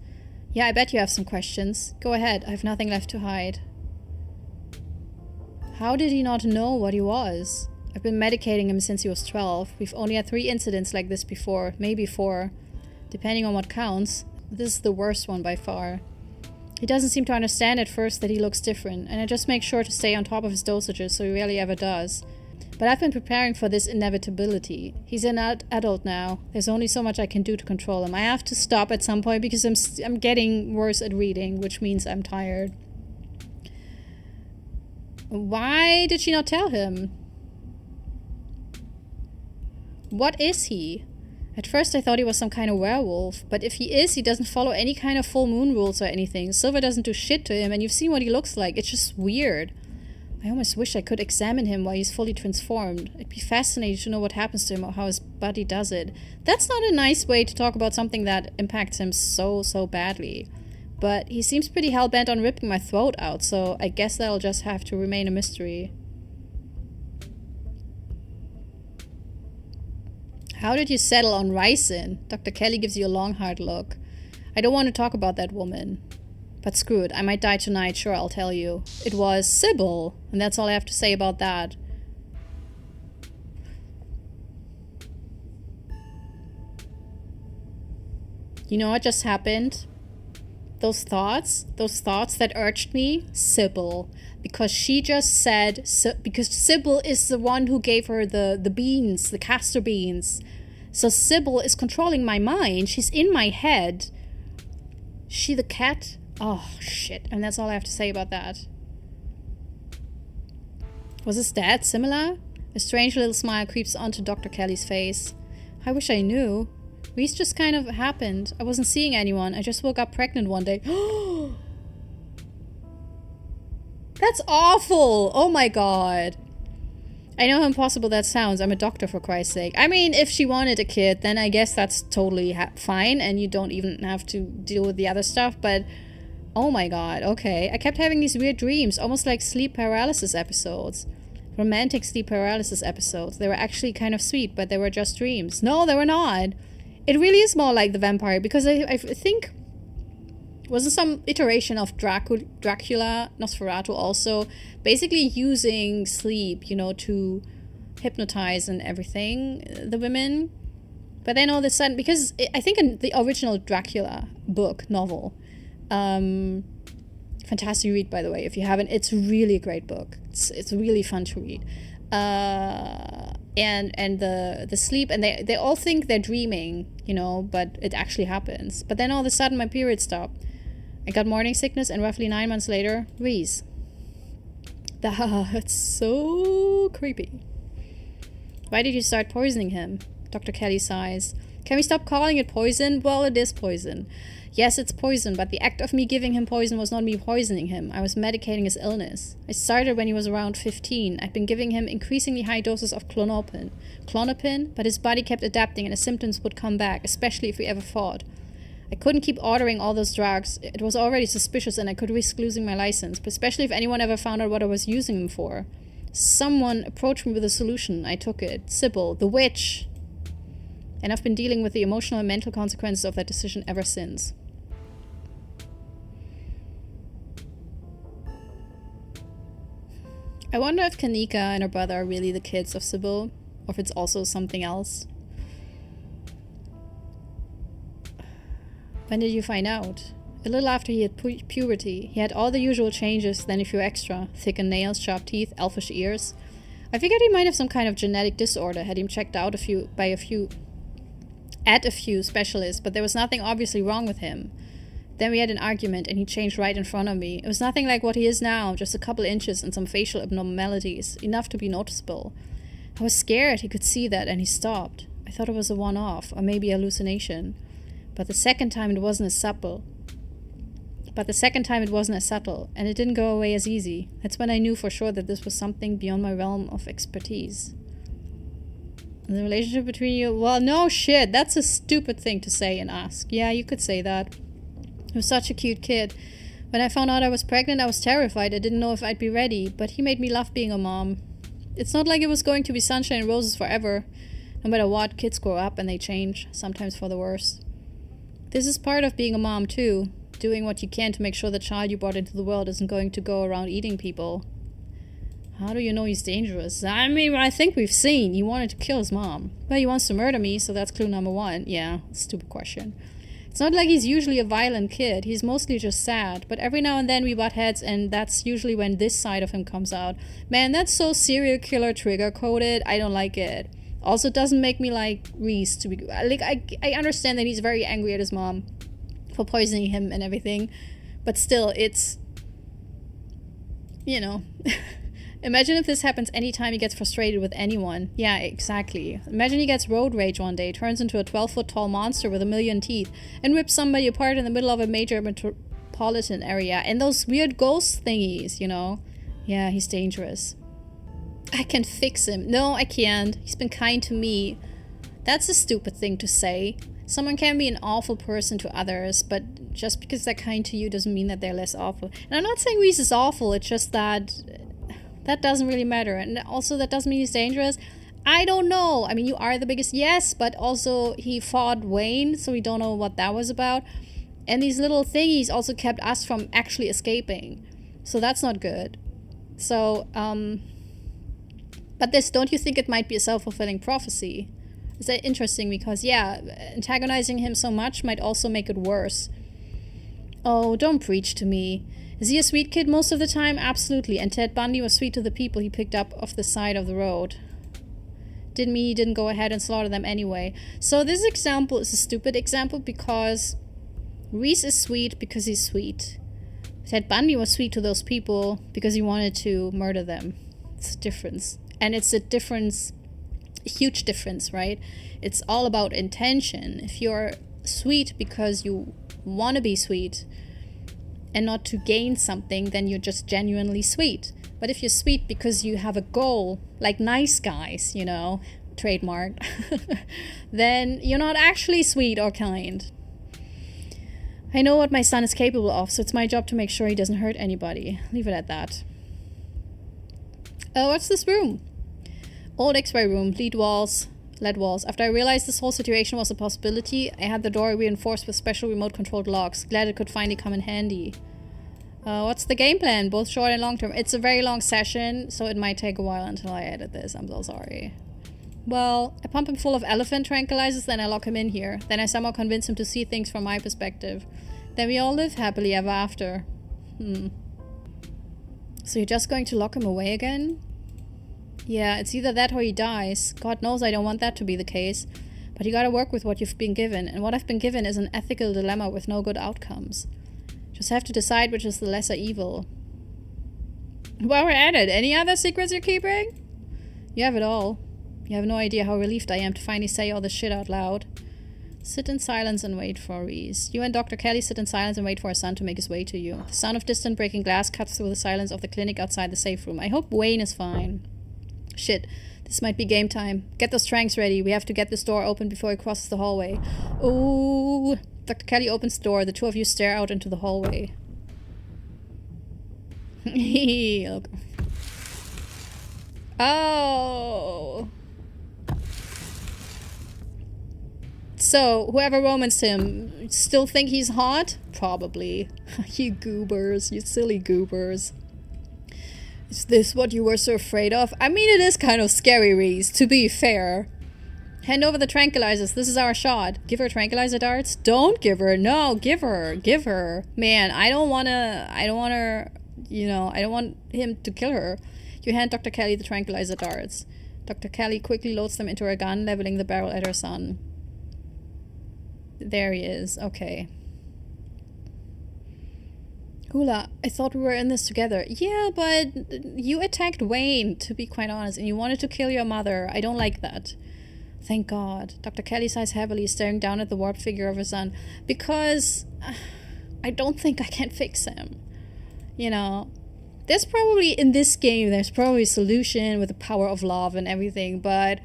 Yeah, I bet you have some questions. Go ahead, I have nothing left to hide. How did he not know what he was? I've been medicating him since he was 12. We've only had 3 incidents like this before, maybe 4. Depending on what counts. This is the worst one by far. He doesn't seem to understand at first that he looks different, and I just make sure to stay on top of his dosages so he rarely ever does. But I've been preparing for this inevitability. He's an adult now. There's only so much I can do to control him. I have to stop at some point because I'm getting worse at reading, which means I'm tired. Why did she not tell him? What is he? At first I thought he was some kind of werewolf, but if he is, he doesn't follow any kind of full moon rules or anything. Silver doesn't do shit to him, and you've seen what he looks like. It's just weird. I almost wish I could examine him while he's fully transformed. It'd be fascinating to know what happens to him or how his body does it. That's not a nice way to talk about something that impacts him so badly. But he seems pretty hell-bent on ripping my throat out, so I guess that'll just have to remain a mystery. How did you settle on ricin? Dr. Kelly gives you a long, hard look. I don't want to talk about that woman. But screw it, I might die tonight, sure, I'll tell you. It was Sybil, and that's all I have to say about that. You know what just happened? Those thoughts that urged me, Sybil. Because she just said, because Sybil is the one who gave her the beans, the castor beans. So Sybil is controlling my mind, she's in my head. She the cat? Oh, shit. And that's all I have to say about that. Was his dad similar? A strange little smile creeps onto Dr. Kelly's face. I wish I knew. Reese just kind of happened. I wasn't seeing anyone. I just woke up pregnant one day. That's awful! Oh my god. I know how impossible that sounds. I'm a doctor, for Christ's sake. I mean, if she wanted a kid, then I guess that's totally fine, and you don't even have to deal with the other stuff, but... Oh my god, okay. I kept having these weird dreams, almost like sleep paralysis episodes. Romantic sleep paralysis episodes. They were actually kind of sweet, but they were just dreams. No, they were not. It really is more like the vampire, because I think... Wasn't some iteration of Dracula, Nosferatu also, basically using sleep, you know, to hypnotize and everything, the women? But then all of a sudden, because I think in the original Dracula novel, fantastic read, by the way, if you haven't. It's really a great book. It's really fun to read. And the sleep, and they all think they're dreaming, you know, but it actually happens. But then all of a sudden my period stopped. I got morning sickness, and roughly 9 months later, Reese. That's so creepy. Why did you start poisoning him? Dr. Kelly sighs. Can we stop calling it poison? Well, it is poison. Yes, it's poison, but the act of me giving him poison was not me poisoning him. I was medicating his illness. I started when he was around 15. I'd been giving him increasingly high doses of Klonopin. But his body kept adapting and his symptoms would come back, especially if we ever fought. I couldn't keep ordering all those drugs. It was already suspicious and I could risk losing my license, but especially if anyone ever found out what I was using them for. Someone approached me with a solution. I took it. Sybil, the witch. And I've been dealing with the emotional and mental consequences of that decision ever since. I wonder if Kanika and her brother are really the kids of Sybil, or if it's also something else. When did you find out? A little after he had puberty. He had all the usual changes, then a few extra. Thickened nails, sharp teeth, elfish ears. I figured he might have some kind of genetic disorder, had him checked out at a few specialists, but there was nothing obviously wrong with him. Then we had an argument and he changed right in front of me. It was nothing like what he is now, just a couple inches and some facial abnormalities, enough to be noticeable. I was scared he could see that and he stopped. I thought it was a one-off, or maybe a hallucination. But the second time it wasn't as subtle. And it didn't go away as easy. That's when I knew for sure that this was something beyond my realm of expertise. And the relationship between you... Well, no shit, that's a stupid thing to say and ask. Yeah, you could say that. He was such a cute kid. When I found out I was pregnant, I was terrified. I didn't know if I'd be ready, but he made me love being a mom. It's not like it was going to be sunshine and roses forever. No matter what, kids grow up and they change, sometimes for the worse. This is part of being a mom, too. Doing what you can to make sure the child you brought into the world isn't going to go around eating people. How do you know he's dangerous? I mean, I think we've seen. He wanted to kill his mom. Well, he wants to murder me, so that's clue number 1. Yeah, stupid question. It's not like he's usually a violent kid. He's mostly just sad. But every now and then we butt heads, and that's usually when this side of him comes out. Man, that's so serial killer trigger-coded. I don't like it. Also, it doesn't make me like Reese to be... Like, I understand that he's very angry at his mom for poisoning him and everything. But still, it's... You know... Imagine if this happens anytime he gets frustrated with anyone. Yeah, exactly. Imagine he gets road rage one day, turns into a 12-foot tall monster with a million teeth, and rips somebody apart in the middle of a major metropolitan area. And those weird ghost thingies, you know? Yeah, he's dangerous. I can fix him. No, I can't. He's been kind to me. That's a stupid thing to say. Someone can be an awful person to others, but just because they're kind to you doesn't mean that they're less awful. And I'm not saying Reese is awful, it's just that... That doesn't really matter. And also, that doesn't mean he's dangerous. I don't know. I mean, you are the biggest. Yes, but also he fought Wayne, so we don't know what that was about. And these little thingies also kept us from actually escaping. So that's not good. So, but this, don't you think it might be a self-fulfilling prophecy? Is that interesting? Because, yeah, antagonizing him so much might also make it worse. Oh, don't preach to me. Is he a sweet kid most of the time? Absolutely. And Ted Bundy was sweet to the people he picked up off the side of the road. Didn't mean he didn't go ahead and slaughter them anyway. So this example is a stupid example because Reese is sweet because he's sweet. Ted Bundy was sweet to those people because he wanted to murder them. It's a difference. And it's a difference, a huge difference, right? It's all about intention. If you're sweet because you want to be sweet, and not to gain something, then you're just genuinely sweet. But if you're sweet because you have a goal, like nice guys, you know, trademarked, then you're not actually sweet or kind. I know what my son is capable of, so it's my job to make sure he doesn't hurt anybody. Leave it at that. What's this room? Old X-ray room, lead walls, lead walls. After I realized this whole situation was a possibility, I had the door reinforced with special remote-controlled locks. Glad it could finally come in handy. What's the game plan, both short and long term? It's a very long session, so it might take a while until I edit this. I'm so sorry. Well, I pump him full of elephant tranquilizers, then I lock him in here. Then I somehow convince him to see things from my perspective. Then we all live happily ever after. So you're just going to lock him away again? Yeah, it's either that or he dies. God knows I don't want that to be the case. But you gotta work with what you've been given, and what I've been given is an ethical dilemma with no good outcomes. Just have to decide which is the lesser evil. While we're at it, any other secrets you're keeping? You have it all. You have no idea how relieved I am to finally say all this shit out loud. Sit in silence and wait for Reese. You and Dr. Kelly sit in silence and wait for our son to make his way to you. The sound of distant breaking glass cuts through the silence of the clinic outside the safe room. I hope Wayne is fine. Shit, this might be game time. Get those tranks ready. We have to get this door open before he crosses the hallway. Ooh. Dr. Kelly opens the door. The two of you stare out into the hallway. Oh. So, whoever romanced him, still think he's hot? Probably. You goobers. You silly goobers. Is this what you were so afraid of? I mean, it is kind of scary, Reese, to be fair. Hand over the tranquilizers. This is our shot. Give her tranquilizer darts? Don't give her. No, give her. Give her. Man, I don't want her, you know, I don't want him to kill her. You hand Dr. Kelly the tranquilizer darts. Dr. Kelly quickly loads them into her gun, leveling the barrel at her son. There he is. Okay. Hula, I thought we were in this together. Yeah, but you attacked Wayne, to be quite honest, and you wanted to kill your mother. I don't like that. Thank God. Dr. Kelly sighs heavily, staring down at the warped figure of her son. Because I don't think I can fix him. You know, there's probably, in this game, there's probably a solution with the power of love and everything, but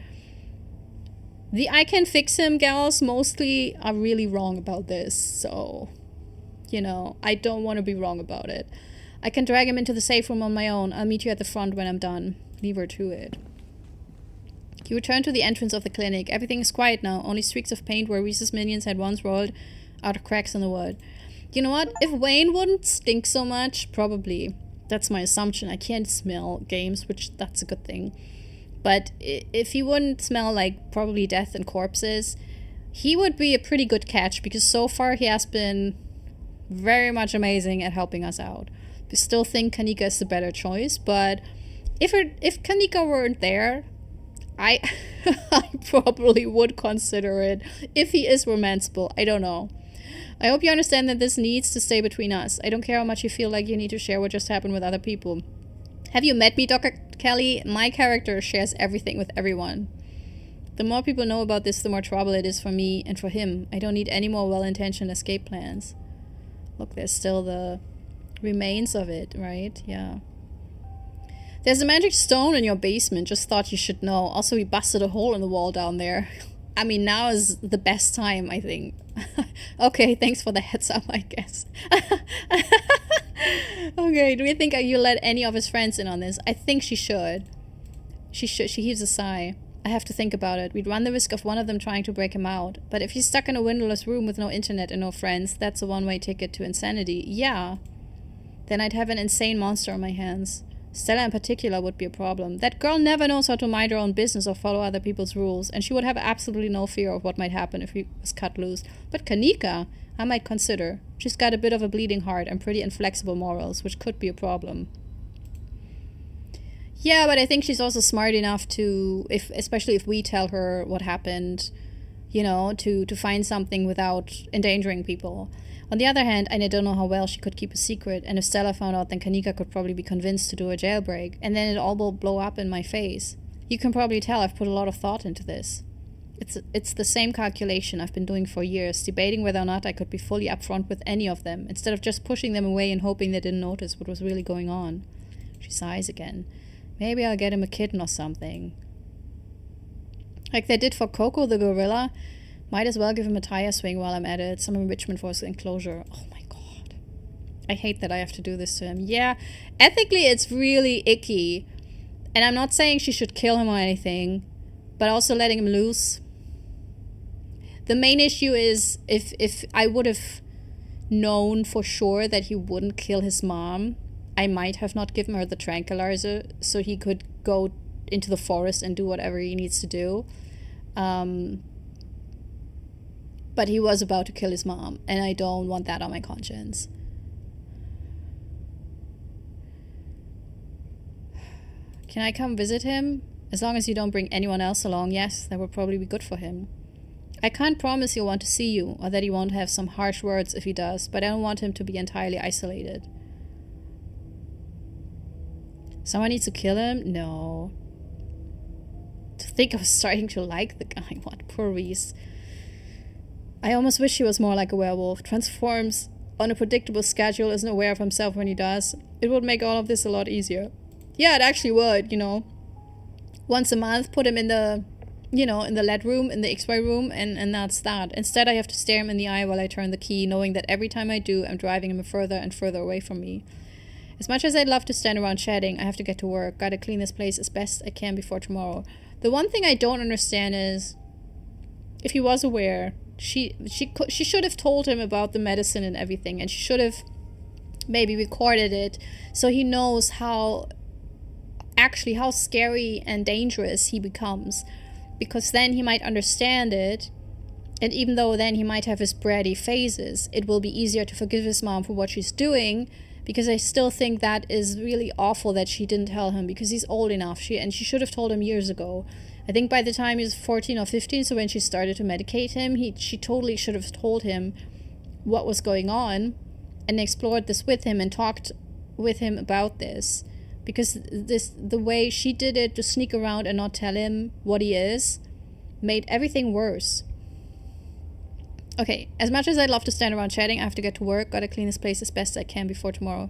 the I can fix him gals mostly are really wrong about this, so, you know, I don't want to be wrong about it. I can drag him into the safe room on my own. I'll meet you at the front when I'm done. Leave her to it. You return to the entrance of the clinic. Everything is quiet now, only streaks of paint where Reese's minions had once rolled out of cracks in the wood. You know what? If Wayne wouldn't stink so much, probably. That's my assumption. I can't smell games, which that's a good thing. But if he wouldn't smell like probably death and corpses, he would be a pretty good catch, because so far he has been very much amazing at helping us out. We still think Kanika is the better choice, but if Kanika weren't there, I probably would consider it. If he is romanceable, I don't know. I hope you understand that this needs to stay between us. I don't care how much you feel like you need to share what just happened with other people. Have you met me, Dr. Kelly? My character shares everything with everyone. The more people know about this, the more trouble it is for me and for him. I don't need any more well-intentioned escape plans. Look, there's still the remains of it, right? Yeah. There's a magic stone in your basement. Just thought you should know. Also, we busted a hole in the wall down there. I mean, now is the best time, I think. Okay, thanks for the heads up, I guess. Okay, do you think you let any of his friends in on this? I think she should. She heaves a sigh. I have to think about it. We'd run the risk of one of them trying to break him out. But if he's stuck in a windowless room with no internet and no friends, that's a one-way ticket to insanity. Yeah. Then I'd have an insane monster on my hands. Stella in particular would be a problem. That girl never knows how to mind her own business or follow other people's rules, and she would have absolutely no fear of what might happen if he was cut loose. But Kanika, I might consider. She's got a bit of a bleeding heart and pretty inflexible morals, which could be a problem. Yeah, but I think she's also smart enough to, especially if we tell her what happened, you know, to find something without endangering people. On the other hand, I don't know how well she could keep a secret, and if Stella found out, then Kanika could probably be convinced to do a jailbreak, and then it all will blow up in my face. You can probably tell I've put a lot of thought into this. It's the same calculation I've been doing for years, debating whether or not I could be fully upfront with any of them, instead of just pushing them away and hoping they didn't notice what was really going on. She sighs again. Maybe I'll get him a kitten or something. Like they did for Coco the gorilla. Might as well give him a tire swing while I'm at it. Some enrichment for his enclosure. Oh my god. I hate that I have to do this to him. Yeah, ethically it's really icky. And I'm not saying she should kill him or anything, but also letting him loose. The main issue is if I would have known for sure that he wouldn't kill his mom, I might have not given her the tranquilizer so he could go into the forest and do whatever he needs to do. But he was about to kill his mom, and I don't want that on my conscience. Can I come visit him? As long as you don't bring anyone else along, yes, that would probably be good for him. I can't promise he'll want to see you, or that he won't have some harsh words if he does, but I don't want him to be entirely isolated. Someone needs to kill him? No. To think of starting to like the guy. What? Poor Reese. I almost wish he was more like a werewolf. Transforms on a predictable schedule, isn't aware of himself when he does. It would make all of this a lot easier. Yeah, it actually would, you know. Once a month, put him in the, you know, in the LED room, in the X-ray room, and that's that. Instead, I have to stare him in the eye while I turn the key, knowing that every time I do, I'm driving him further and further away from me. As much as I'd love to stand around chatting, I have to get to work. Gotta clean this place as best I can before tomorrow. The one thing I don't understand is, if he was aware, she should have told him about the medicine and everything, and she should have maybe recorded it so he knows how scary and dangerous he becomes, because then he might understand it, and even though then he might have his bratty phases, it will be easier to forgive his mom for what she's doing, because I still think that is really awful that she didn't tell him, because he's old enough, she should have told him years ago. I think by the time he was 14 or 15, so when she started to medicate him, she totally should have told him what was going on and explored this with him and talked with him about this. Because the way she did it, to sneak around and not tell him what he is, made everything worse. Okay, as much as I'd love to stand around chatting, I have to get to work. Gotta clean this place as best I can before tomorrow.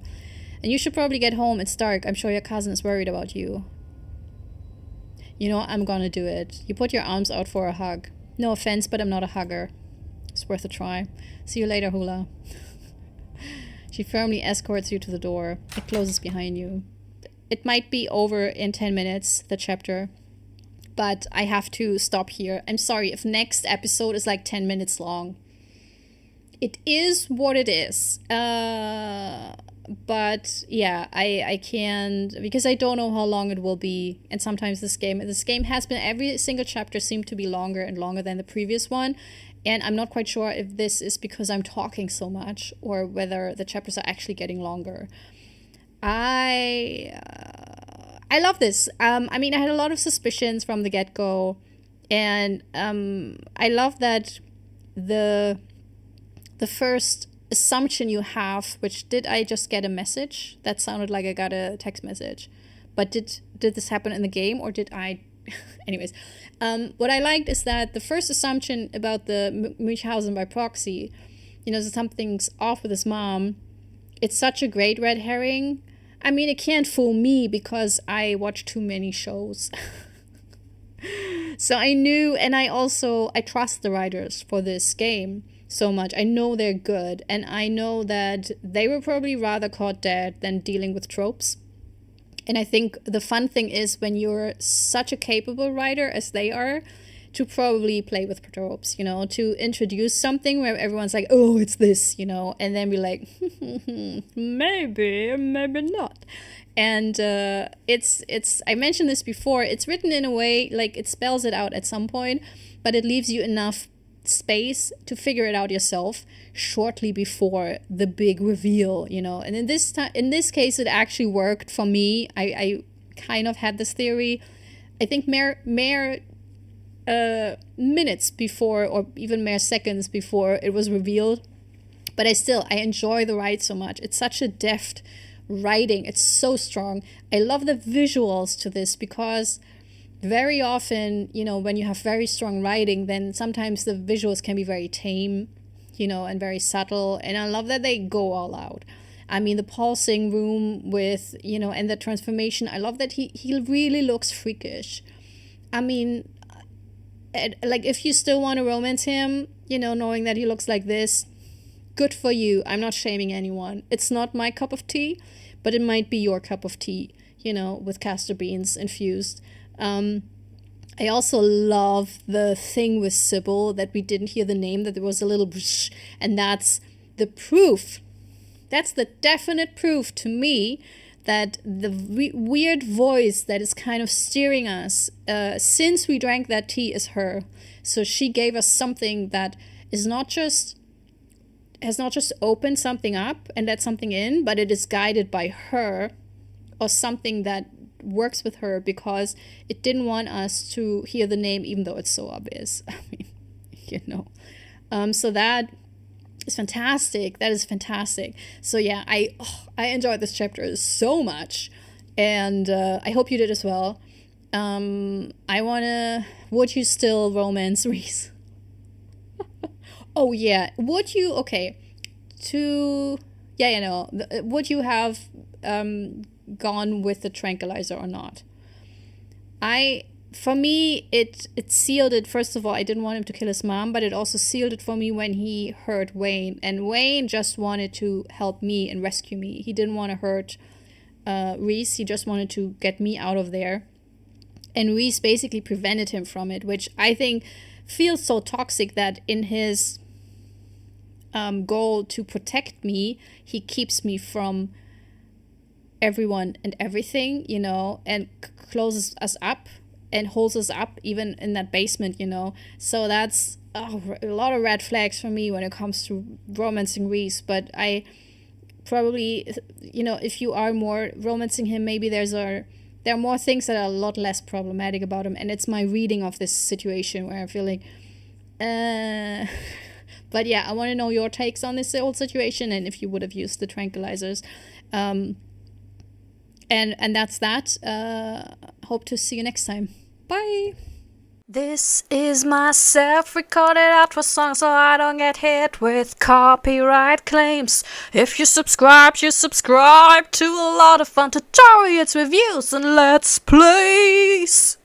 And you should probably get home. It's dark. I'm sure your cousin is worried about you. You know, I'm gonna do it. You put your arms out for a hug. No offense, but I'm not a hugger. It's worth a try. See you later, Hula. She firmly escorts you to the door. It closes behind you. It might be over in 10 minutes, the chapter. But I have to stop here. I'm sorry if next episode is like 10 minutes long. It is what it is. But yeah, I can't, because I don't know how long it will be. And sometimes this game has been, every single chapter seemed to be longer and longer than the previous one. And I'm not quite sure if this is because I'm talking so much or whether the chapters are actually getting longer. I love this. I mean, I had a lot of suspicions from the get-go, and I love that the first assumption you have, which, did I just get a message? That sounded like I got a text message. But did this happen in the game, or did I... Anyways, what I liked is that the first assumption about the Münchhausen by proxy, you know, something's off with his mom, it's such a great red herring. I mean, it can't fool me because I watch too many shows. So I knew, and I trust the writers for this game so much. I know they're good, and I know that they were probably rather caught dead than dealing with tropes. And I think the fun thing is when you're such a capable writer as they are, to probably play with tropes, you know, to introduce something where everyone's like, oh, it's this, you know, and then be like, maybe not. And it's I mentioned this before, it's written in a way, like it spells it out at some point, but it leaves you enough space to figure it out yourself shortly before the big reveal, you know. And in this case, it actually worked for me. I kind of had this theory. I think mere minutes before, or even mere seconds before it was revealed, but I enjoy the write so much. It's such a deft writing. It's so strong. I love the visuals to this, because very often, you know, when you have very strong writing, then sometimes the visuals can be very tame, you know, and very subtle. And I love that they go all out. I mean, the pulsing room with, you know, and the transformation. I love that he really looks freakish. I mean, like, if you still want to romance him, you know, knowing that he looks like this, good for you. I'm not shaming anyone. It's not my cup of tea, but it might be your cup of tea, you know, with castor beans infused. I also love the thing with Sybil, that we didn't hear the name, that there was a little bsh, and that's the proof. That's the definite proof to me that the weird voice that is kind of steering us since we drank that tea is her. So she gave us something that has not just opened something up and let something in, but it is guided by her, or something that works with her, because it didn't want us to hear the name even though it's so obvious. I mean, you know. So that is fantastic. That is fantastic. So yeah, I enjoyed this chapter so much, and I hope you did as well. Would you still romance Reese? Oh yeah, would you? Okay, would you have gone with the tranquilizer or not? For me, it sealed it. First of all, I didn't want him to kill his mom, but it also sealed it for me when he hurt Wayne. And Wayne just wanted to help me and rescue me. He didn't want to hurt Reese. He just wanted to get me out of there. And Reese basically prevented him from it, which I think feels so toxic, that in his goal to protect me, he keeps me from everyone and everything, you know, and closes us up and holds us up even in that basement, you know. So that's a lot of red flags for me when it comes to romancing Reese. But I probably, you know, if you are more romancing him, maybe there are more things that are a lot less problematic about him. And it's my reading of this situation where I feel like but yeah, I want to know your takes on this whole situation, and if you would have used the tranquilizers. And that's that. Hope to see you next time. Bye. This is my self-recorded outro song so I don't get hit with copyright claims. If you subscribe to a lot of fun tutorials, reviews, and let's plays.